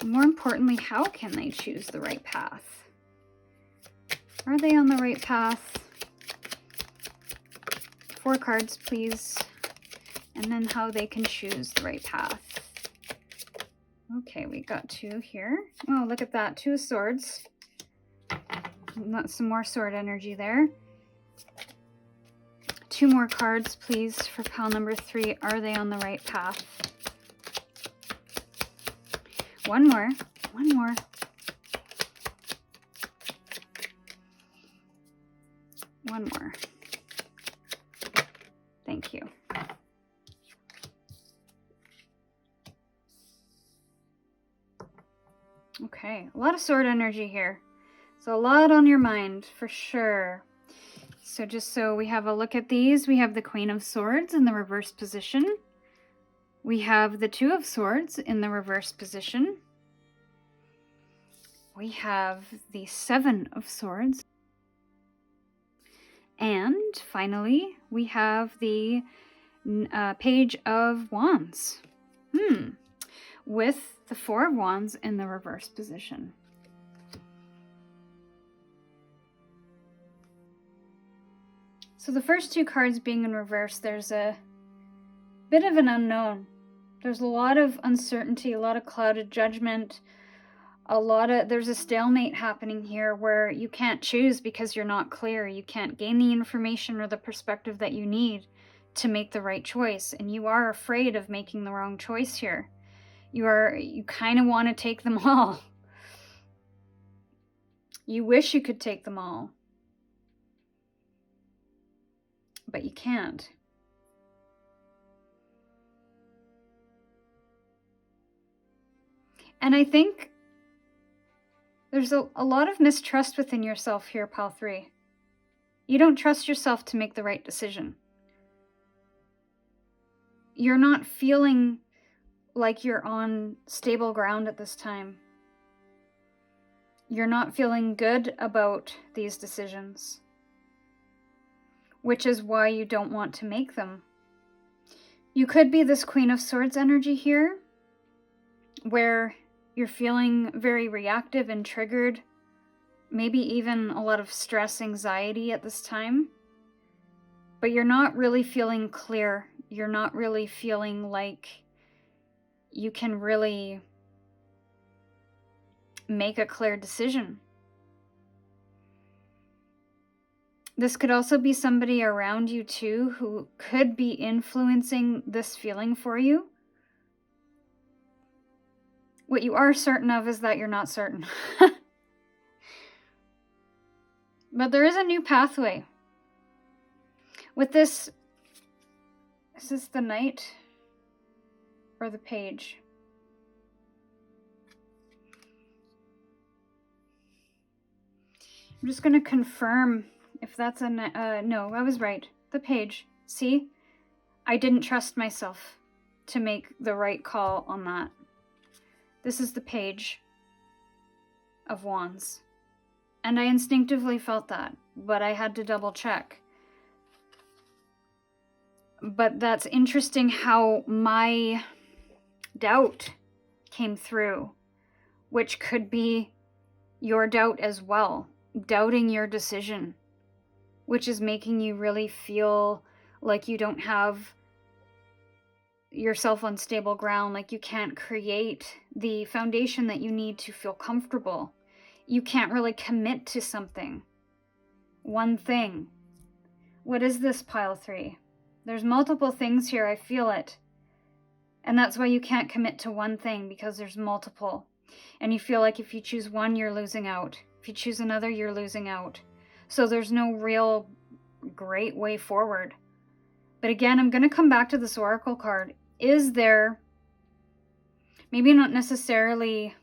More importantly, how can they choose the right path? Are they on the right path? 4 cards, please. And then how they can choose the right path. Okay, we got 2 here. Oh, look at that. 2 of swords. Some more sword energy there. 2 more cards, please, for pile number 3. Are they on the right path? 1 more. 1 more. One more. Thank you. Okay, a lot of sword energy here. So a lot on your mind, for sure. So just so we have a look at these, we have the Queen of Swords in the reverse position. We have the 2 of Swords in the reverse position. We have the 7 of Swords. And finally, we have the Page of Wands. With the 4 of Wands in the reverse position. So the first 2 cards being in reverse, there's a bit of an unknown. There's a lot of uncertainty, a lot of clouded judgment, there's a stalemate happening here where you can't choose because you're not clear. You can't gain the information or the perspective that you need to make the right choice. And you are afraid of making the wrong choice here. You kind of want to take them all. You wish you could take them all. But you can't. And I think there's a lot of mistrust within yourself here, pile 3. You don't trust yourself to make the right decision. You're not feeling like you're on stable ground at this time. You're not feeling good about these decisions, which is why you don't want to make them. You could be this Queen of Swords energy here, where you're feeling very reactive and triggered, maybe even a lot of stress, anxiety at this time, but you're not really feeling clear. You're not really feeling like you can really make a clear decision. This could also be somebody around you too who could be influencing this feeling for you. What you are certain of is that you're not certain. But there is a new pathway. With this, is this the Knight or the Page? I'm just going to confirm if that's a... no, I was right. The Page. See? I didn't trust myself to make the right call on that. This is the Page of Wands. And I instinctively felt that, but I had to double check. But that's interesting how my doubt came through, which could be your doubt as well. Doubting your decision, which is making you really feel like you don't have yourself on stable ground, like you can't create the foundation that you need to feel comfortable. You can't really commit to something. One thing. What is this, pile 3? There's multiple things here, I feel it. And that's why you can't commit to one thing, because there's multiple. And you feel like if you choose one, you're losing out. If you choose another, you're losing out. So there's no real great way forward. But again, I'm going to come back to this Oracle card. Is there, maybe not necessarily,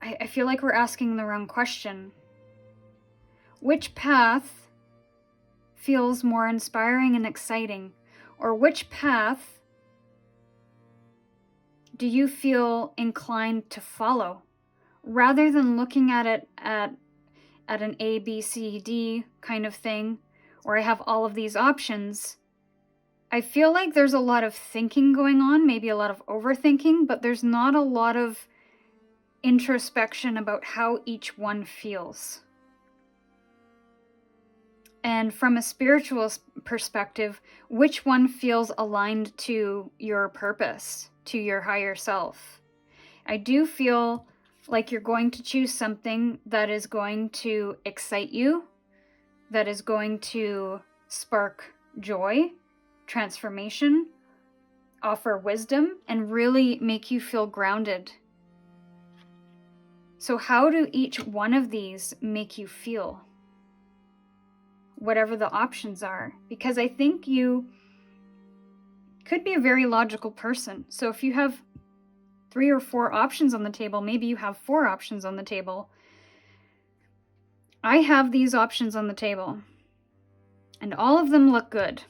I feel like we're asking the wrong question. Which path feels more inspiring and exciting? Or which path do you feel inclined to follow? Rather than looking at it at an A, B, C, D kind of thing, or I have all of these options, I feel like there's a lot of thinking going on, maybe a lot of overthinking, but there's not a lot of introspection about how each one feels. And from a spiritual perspective, which one feels aligned to your purpose, to your higher self? I do feel like you're going to choose something that is going to excite you, that is going to spark joy, transformation, offer wisdom, and really make you feel grounded. So how do each one of these make you feel? Whatever the options are. Because I think you could be a very logical person. So if you have 3 or 4 options on the table, maybe you have 4 options on the table. I have these options on the table, and all of them look good.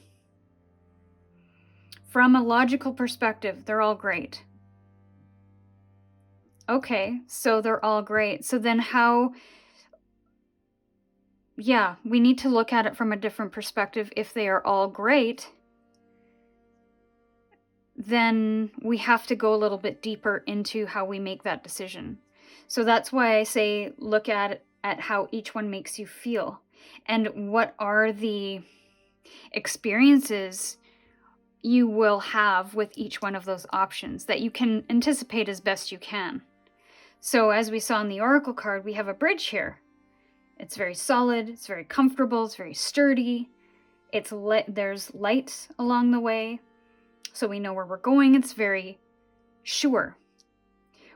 From a logical perspective, they're all great. Okay, so they're all great. So then how... Yeah, we need to look at it from a different perspective. If they are all great, then we have to go a little bit deeper into how we make that decision. So that's why I say look at how each one makes you feel, and what are the experiences you will have with each one of those options that you can anticipate as best you can. So as we saw in the Oracle card, we have a bridge here. It's very solid, it's very comfortable, it's very sturdy. There's light along the way, so we know where we're going. It's very sure.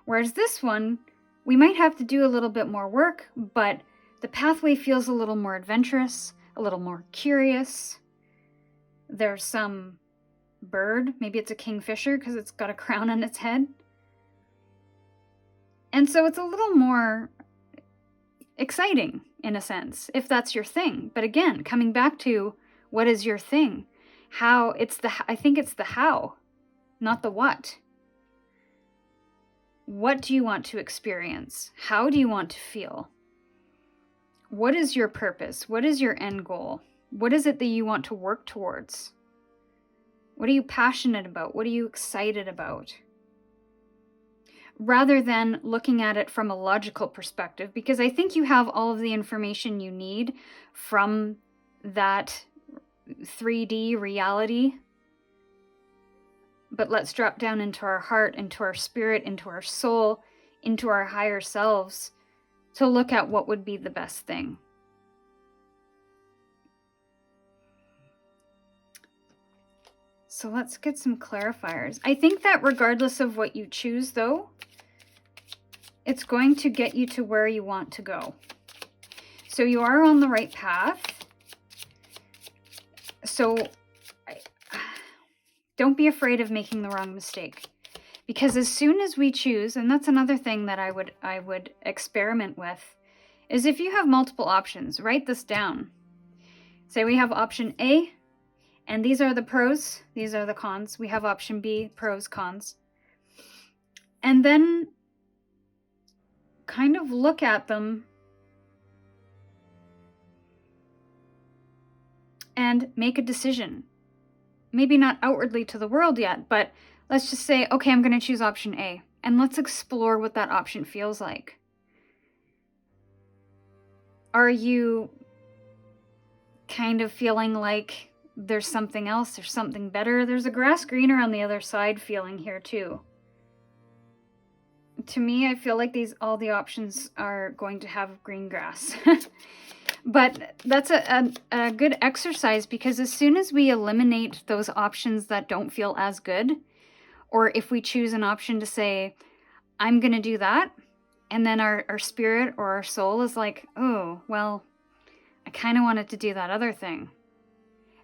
Whereas this one, we might have to do a little bit more work, but the pathway feels a little more adventurous, a little more curious. There's some bird, maybe it's a kingfisher because it's got a crown on its head. And so it's a little more exciting in a sense, if that's your thing. But again, coming back to what is your thing? I think it's the how, not the what. What do you want to experience? How do you want to feel? What is your purpose? What is your end goal? What is it that you want to work towards? What are you passionate about? What are you excited about? Rather than looking at it from a logical perspective, because I think you have all of the information you need from that 3D reality. But let's drop down into our heart, into our spirit, into our soul, into our higher selves to look at what would be the best thing. So let's get some clarifiers. I think that regardless of what you choose, though, it's going to get you to where you want to go. So you are on the right path. So don't be afraid of making the wrong mistake. Because as soon as we choose, and that's another thing that I would experiment with, is if you have multiple options, write this down. Say we have option A, and these are the pros, these are the cons. We have option B, pros, cons. And then kind of look at them and make a decision. Maybe not outwardly to the world yet, but let's just say, okay, I'm going to choose option A, and let's explore what that option feels like. Are you kind of feeling like there's something else, there's something better? There's a grass greener on the other side feeling here too. To me, I feel like all the options are going to have green grass. But that's a good exercise, because as soon as we eliminate those options that don't feel as good, or if we choose an option to say, I'm going to do that, and then our spirit or our soul is like, oh, well, I kind of wanted to do that other thing.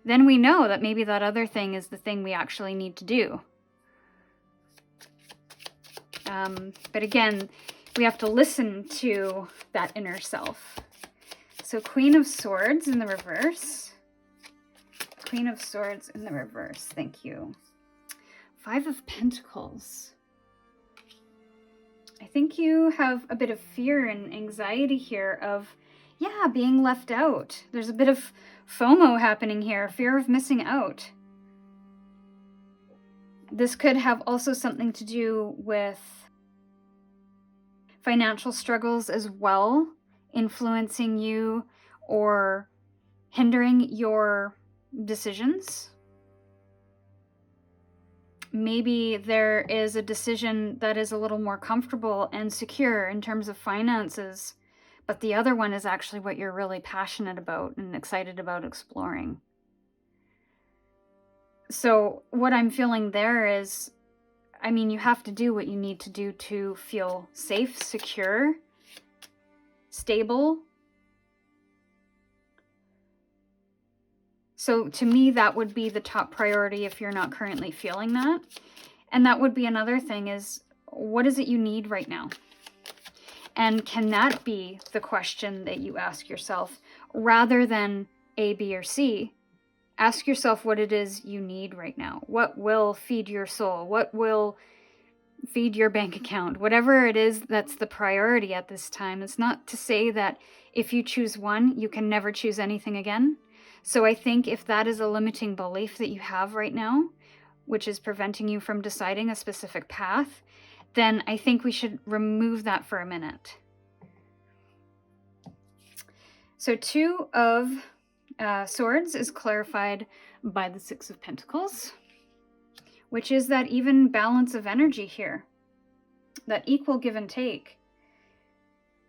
Then we know that maybe that other thing is the thing we actually need to do. But again, we have to listen to that inner self. So Queen of Swords in the reverse. Queen of Swords in the reverse. Thank you. 5 of Pentacles. I think you have a bit of fear and anxiety here of, Yeah, being left out. There's a bit of FOMO happening here, fear of missing out. This could have also something to do with financial struggles as well, influencing you or hindering your decisions. Maybe there is a decision that is a little more comfortable and secure in terms of finances, but the other one is actually what you're really passionate about and excited about exploring. So what I'm feeling there is, I mean, you have to do what you need to do to feel safe, secure, stable. So to me, that would be the top priority if you're not currently feeling that. And that would be another thing is, what is it you need right now? And can that be the question that you ask yourself rather than A, B, or C? Ask yourself what it is you need right now. What will feed your soul? What will feed your bank account? Whatever it is that's the priority at this time. It's not to say that if you choose one, you can never choose anything again. So I think if that is a limiting belief that you have right now, which is preventing you from deciding a specific path, then I think we should remove that for a minute. So 2 of Swords is clarified by the 6 of Pentacles, which is that even balance of energy here, that equal give and take,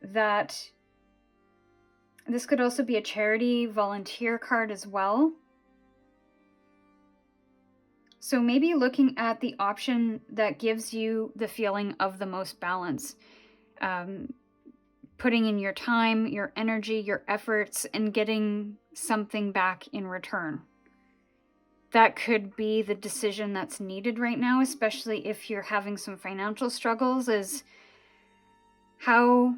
that this could also be a charity volunteer card as well. So maybe looking at the option that gives you the feeling of the most balance, putting in your time, your energy, your efforts, and getting something back in return. That could be the decision that's needed right now, especially if you're having some financial struggles, is how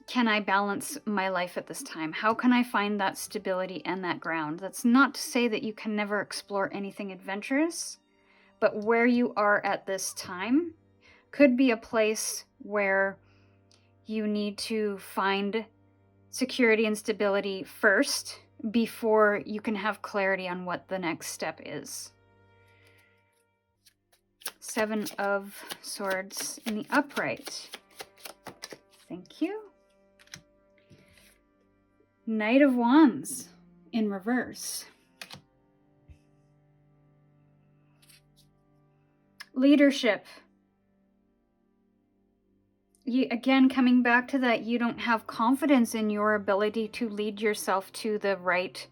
can I balance my life at this time? How can I find that stability and that ground? That's not to say that you can never explore anything adventurous, but where you are at this time could be a place where you need to find security and stability first before you can have clarity on what the next step is. 7 of Swords in the upright. Thank you. Knight of Wands in reverse. Leadership. Again, coming back to that, you don't have confidence in your ability to lead yourself to the right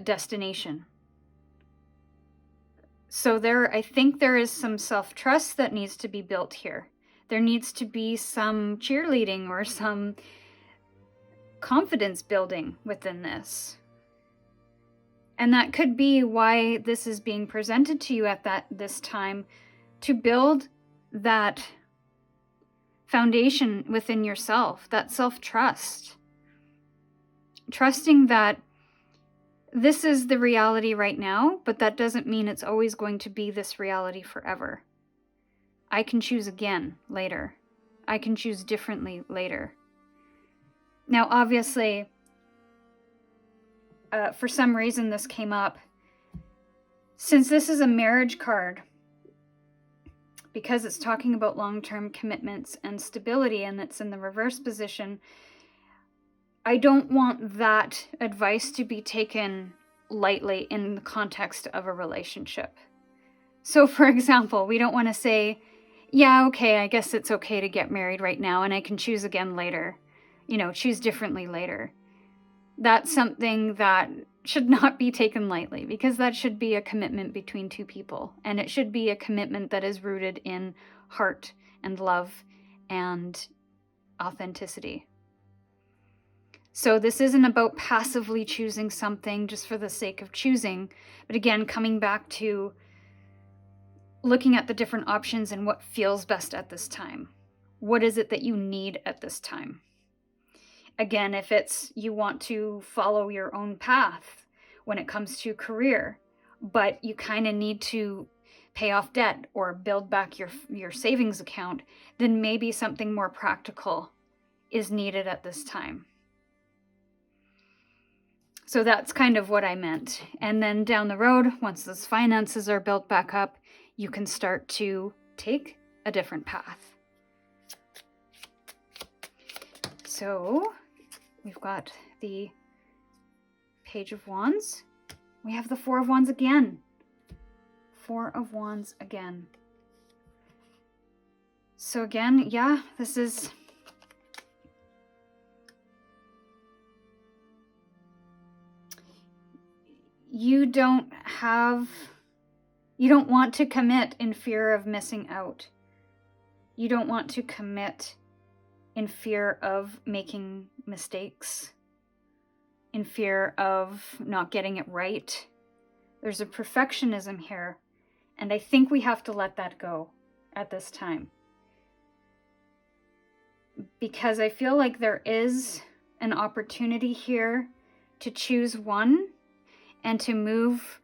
destination. So I think there is some self-trust that needs to be built here. There needs to be some cheerleading or some confidence building within this. And that could be why this is being presented to you at this time, to build that foundation within yourself, that self-trust. Trusting that this is the reality right now, but that doesn't mean it's always going to be this reality forever. I can choose again later. I can choose differently later. Now, obviously, for some reason this came up. Since this is a marriage card, because it's talking about long-term commitments and stability, and it's in the reverse position, I don't want that advice to be taken lightly in the context of a relationship. So, for example, we don't want to say, yeah, okay, I guess it's okay to get married right now and I can choose again later. Choose differently later. That's something that should not be taken lightly, because that should be a commitment between two people, and it should be a commitment that is rooted in heart and love and authenticity. So this isn't about passively choosing something just for the sake of choosing, but again, coming back to looking at the different options and what feels best at this time. What is it that you need at this time? Again, if it's you want to follow your own path when it comes to career, but you kind of need to pay off debt or build back your savings account, then maybe something more practical is needed at this time. So that's kind of what I meant. And then down the road, once those finances are built back up, you can start to take a different path. So we've got the Page of Wands. We have the Four of Wands again. Four of Wands again. So again, yeah, this is... You don't want to commit in fear of missing out. You don't want to commit in fear of making mistakes, in fear of not getting it right. There's a perfectionism here, and I think we have to let that go at this time. Because I feel like there is an opportunity here to choose one and to move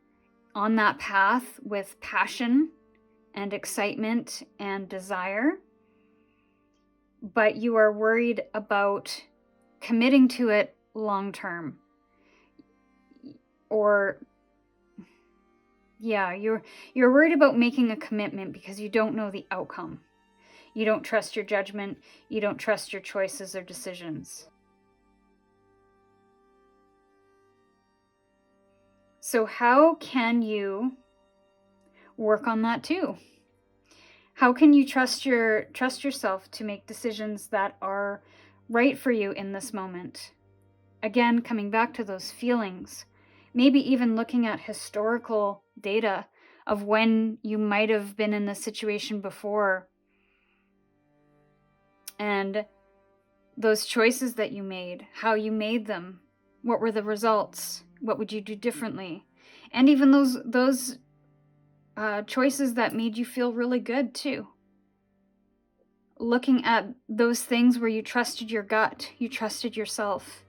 on that path with passion and excitement and desire. But you are worried about committing to it long term. Or, yeah, you're worried about making a commitment because you don't know the outcome. You don't trust your judgment. You don't trust your choices or decisions. So how can you work on that too? How can you trust yourself to make decisions that are right for you in this moment? Again, coming back to those feelings, maybe even looking at historical data of when you might have been in this situation before, and those choices that you made, how you made them, what were the results, what would you do differently, and even those choices that made you feel really good too. Looking at those things where you trusted your gut, you trusted yourself,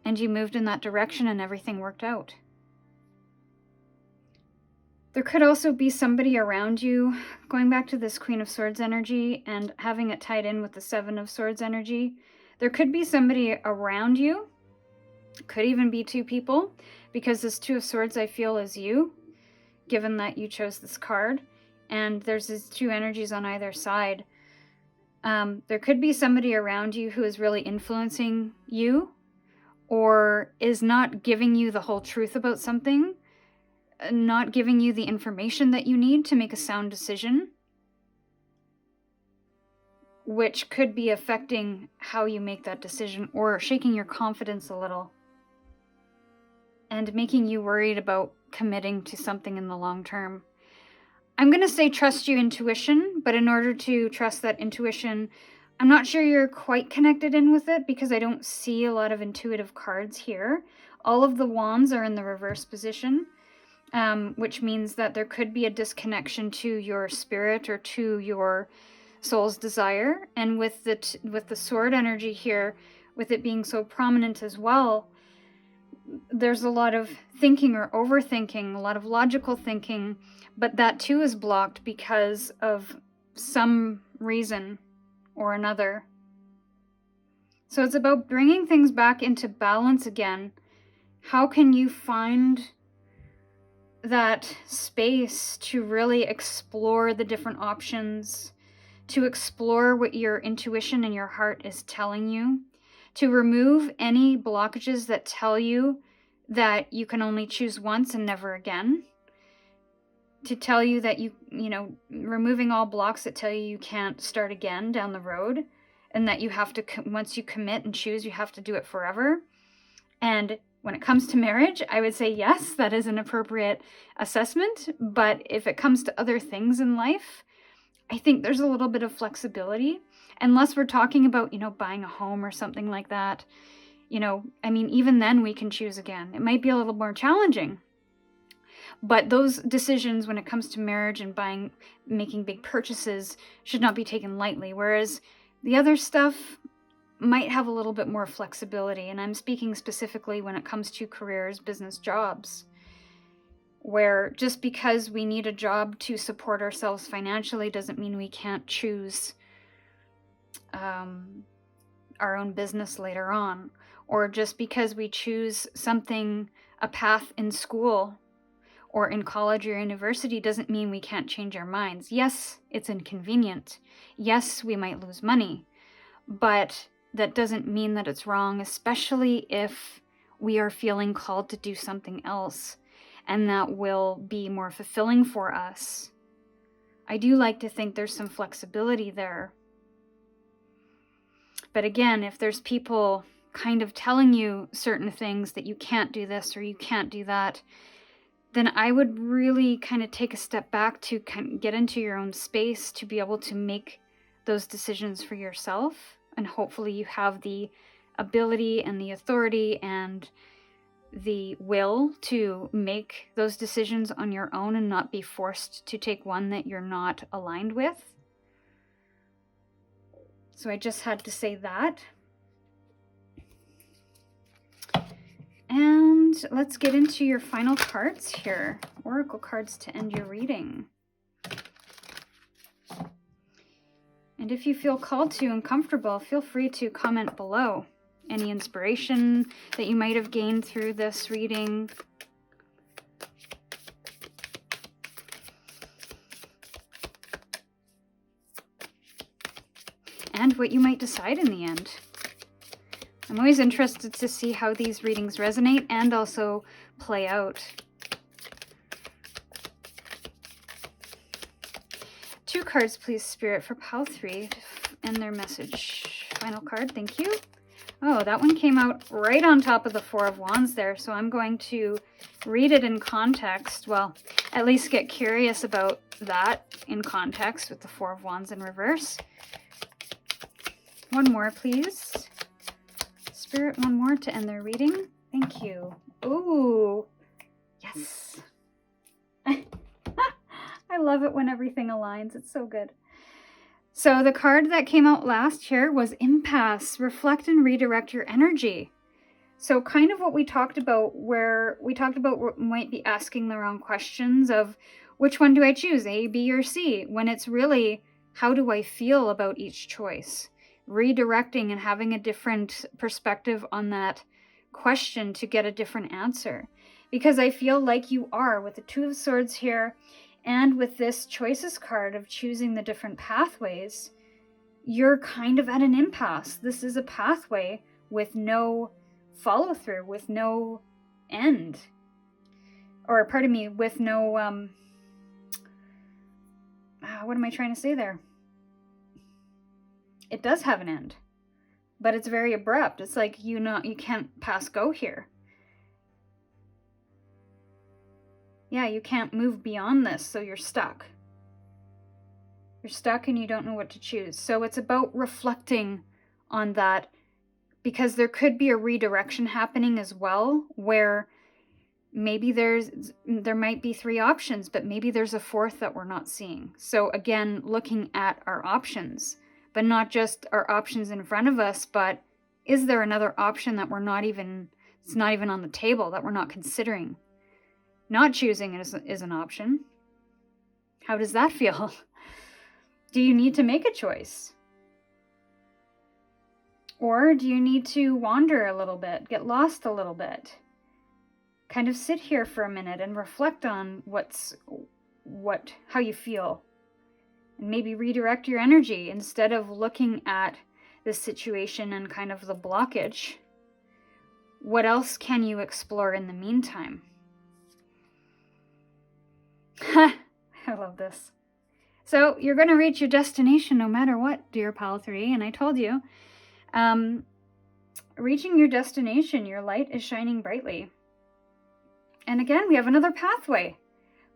and you moved in that direction and everything worked out. There could also be somebody around you, going back to this Queen of Swords energy and having it tied in with the Seven of Swords energy. There could be somebody around you, could even be two people, because this Two of Swords I feel is you, given that you chose this card, and there's these two energies on either side. There could be somebody around you who is really influencing you, or is not giving you the whole truth about something, not giving you the information that you need to make a sound decision, which could be affecting how you make that decision, or shaking your confidence a little, and making you worried about committing to something in the long term. I'm going to say trust your intuition, but in order to trust that intuition, I'm not sure you're quite connected in with it because I don't see a lot of intuitive cards here. All of the wands are in the reverse position, which means that there could be a disconnection to your spirit or to your soul's desire. And with the sword energy here, with it being so prominent as well, there's a lot of thinking or overthinking, a lot of logical thinking, but that too is blocked because of some reason or another. So it's about bringing things back into balance again. How can you find that space to really explore the different options, to explore what your intuition and your heart is telling you, to remove any blockages that tell you that you can only choose once and never again, to tell you that removing all blocks that tell you can't start again down the road, and that you have to, once you commit and choose, you have to do it forever. And when it comes to marriage, I would say yes, that is an appropriate assessment, but if it comes to other things in life, I think there's a little bit of flexibility. Unless we're talking about, buying a home or something like that, even then we can choose again. It might be a little more challenging. But those decisions when it comes to marriage and making big purchases should not be taken lightly. Whereas the other stuff might have a little bit more flexibility. And I'm speaking specifically when it comes to careers, business, jobs, where just because we need a job to support ourselves financially doesn't mean we can't choose our own business later on. Or just because we choose something, a path in school or in college or university, doesn't mean we can't change our minds. Yes, it's inconvenient. Yes, we might lose money. But that doesn't mean that it's wrong, especially if we are feeling called to do something else and that will be more fulfilling for us. I do like to think there's some flexibility there. But again, if there's people kind of telling you certain things that you can't do this or you can't do that, then I would really kind of take a step back to kind of get into your own space to be able to make those decisions for yourself. And hopefully you have the ability and the authority and the will to make those decisions on your own and not be forced to take one that you're not aligned with. So I just had to say that. And let's get into your final cards here. Oracle cards to end your reading. And if you feel called to and comfortable, feel free to comment below any inspiration that you might have gained through this reading. And what you might decide in the end. I'm always interested to see how these readings resonate and also play out. 2 cards, please, Spirit, for pile 3 and their message. Final card, thank you. Oh, that one came out right on top of the 4 of Wands there, so I'm going to read it in context. Well, at least get curious about that in context with the 4 of Wands in reverse. One more, please. Spirit, one more to end their reading. Thank you. Ooh, yes. I love it when everything aligns. It's so good. So the card that came out last here was Impasse. Reflect and redirect your energy. So kind of what we talked about, where we talked about what might be asking the wrong questions of which one do I choose, A, B, or C, when it's really how do I feel about each choice? Redirecting and having a different perspective on that question to get a different answer. Because I feel like you are with the 2 of Swords here and with this choices card of choosing the different pathways, you're kind of at an impasse. This is a pathway with no follow through, with no end. Or pardon me, with no, what am I trying to say there? It does have an end, but it's very abrupt. It's like, you can't pass go here. Yeah, you can't move beyond this, so you're stuck. You're stuck and you don't know what to choose. So it's about reflecting on that, because there could be a redirection happening as well, where maybe there might be 3 options, but maybe there's a 4th that we're not seeing. So again, looking at our options. But not just our options in front of us, but is there another option that it's not even on the table, that we're not considering? Not choosing is an option. How does that feel? Do you need to make a choice? Or do you need to wander a little bit, get lost a little bit? Kind of sit here for a minute and reflect on how you feel. And maybe redirect your energy instead of looking at the situation and kind of the blockage. What else can you explore in the meantime? I love this. So you're going to reach your destination no matter what, dear pile 3. And I told you, reaching your destination, your light is shining brightly. And again, we have another pathway.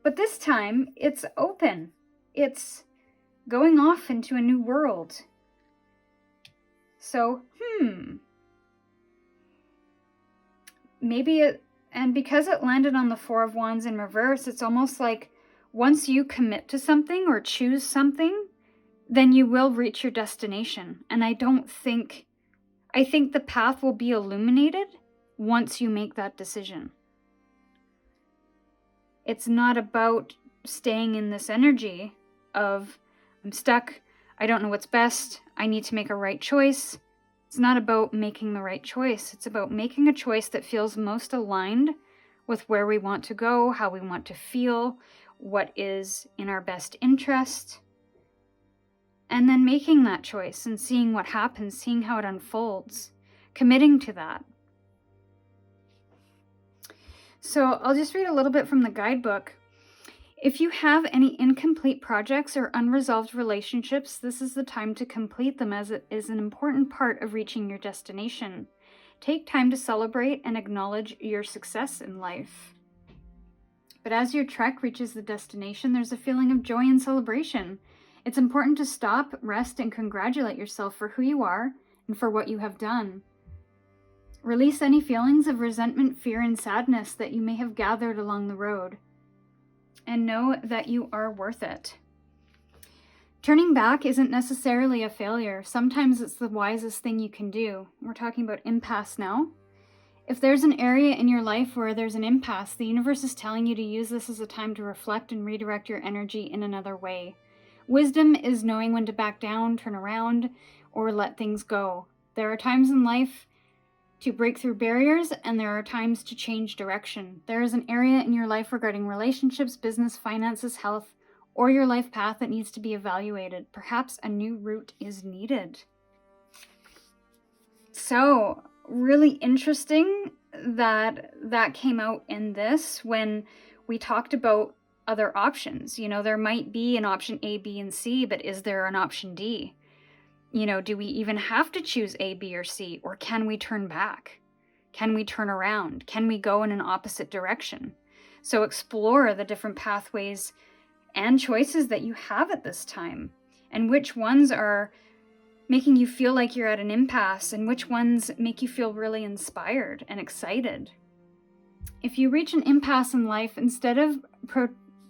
But this time, it's open. It's going off into a new world. So, maybe and because it landed on the 4 of Wands in reverse, it's almost like once you commit to something or choose something, then you will reach your destination. And I think the path will be illuminated once you make that decision. It's not about staying in this energy of, I'm stuck, I don't know what's best, I need to make a right choice. It's not about making the right choice. It's about making a choice that feels most aligned with where we want to go, how we want to feel, what is in our best interest. And then making that choice and seeing what happens, seeing how it unfolds, committing to that. So I'll just read a little bit from the guidebook. If you have any incomplete projects or unresolved relationships, this is the time to complete them, as it is an important part of reaching your destination. Take time to celebrate and acknowledge your success in life. But as your trek reaches the destination, there's a feeling of joy and celebration. It's important to stop, rest, and congratulate yourself for who you are and for what you have done. Release any feelings of resentment, fear, and sadness that you may have gathered along the road. And know that you are worth it. Turning back isn't necessarily a failure. Sometimes it's the wisest thing you can do. We're talking about impasse now. If there's an area in your life where there's an impasse, the universe is telling you to use this as a time to reflect and redirect your energy in another way. Wisdom is knowing when to back down, turn around, or let things go. There are times in life to break through barriers, and there are times to change direction. There is an area in your life regarding relationships, business, finances, health, or your life path that needs to be evaluated. Perhaps a new route is needed. So, really interesting that came out in this when we talked about other options. You know, there might be an option A, B, and C, but is there an option D? You know, do we even have to choose A, B, or C? Or can we turn back? Can we turn around? Can we go in an opposite direction? So explore the different pathways and choices that you have at this time, and which ones are making you feel like you're at an impasse, and which ones make you feel really inspired and excited. If you reach an impasse in life, instead of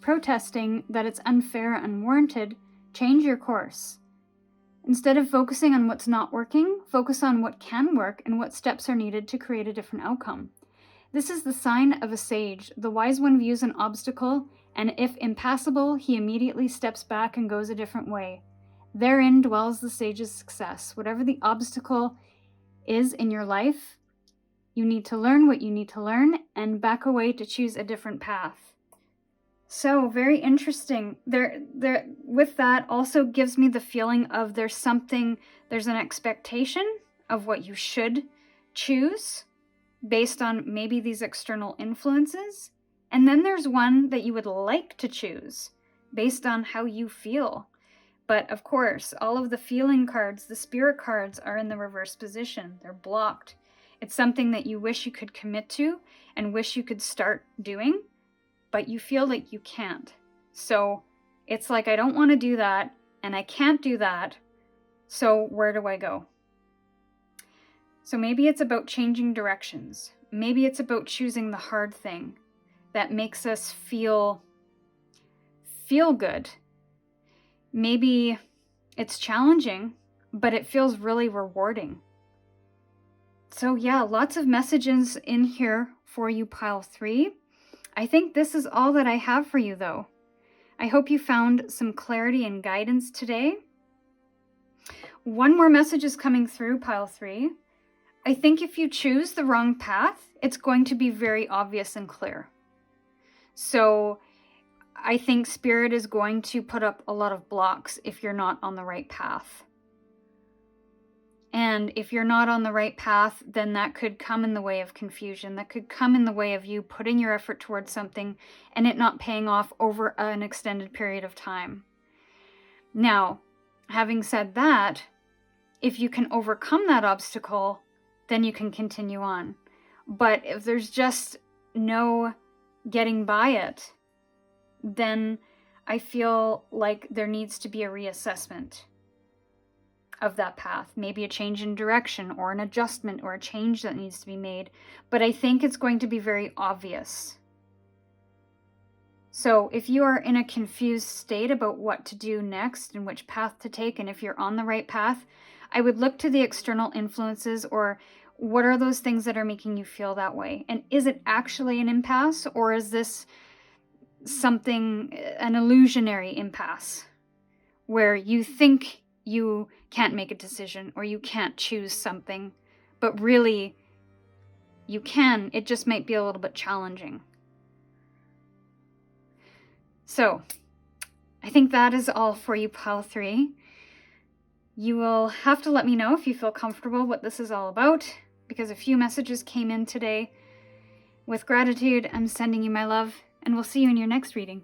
protesting that it's unfair or unwarranted, change your course. Instead of focusing on what's not working, focus on what can work and what steps are needed to create a different outcome. This is the sign of a sage. The wise one views an obstacle, and if impassable, he immediately steps back and goes a different way. Therein dwells the sage's success. Whatever the obstacle is in your life, you need to learn what you need to learn and back away to choose a different path. So, very interesting. There with that also gives me the feeling of there's an expectation of what you should choose based on maybe these external influences. And then there's one that you would like to choose based on how you feel. But of course, all of the feeling cards, the spirit cards, are in the reverse position. They're blocked. It's something that you wish you could commit to and wish you could start doing, but you feel like you can't. So it's like, I don't want to do that, and I can't do that, so where do I go? So maybe it's about changing directions. Maybe it's about choosing the hard thing that makes us feel good. Maybe it's challenging, but it feels really rewarding. So yeah, lots of messages in here for you, pile 3. I think this is all that I have for you, though. I hope you found some clarity and guidance today. One more message is coming through, pile 3. I think if you choose the wrong path, it's going to be very obvious and clear. So I think Spirit is going to put up a lot of blocks if you're not on the right path. And if you're not on the right path, then that could come in the way of confusion. That could come in the way of you putting your effort towards something and it not paying off over an extended period of time. Now, having said that, if you can overcome that obstacle, then you can continue on. But if there's just no getting by it, then I feel like there needs to be a reassessment of that path, maybe a change in direction or an adjustment or a change that needs to be made. But I think it's going to be very obvious. So if you are in a confused state about what to do next and which path to take, and if you're on the right path, I would look to the external influences, or what are those things that are making you feel that way? And is it actually an impasse, or is this an illusionary impasse where you think you can't make a decision or you can't choose something, but really you can. It just might be a little bit challenging. So I think that is all for you, Pile 3. You will have to let me know if you feel comfortable what this is all about, because a few messages came in today. With gratitude, I'm sending you my love, and we'll see you in your next reading.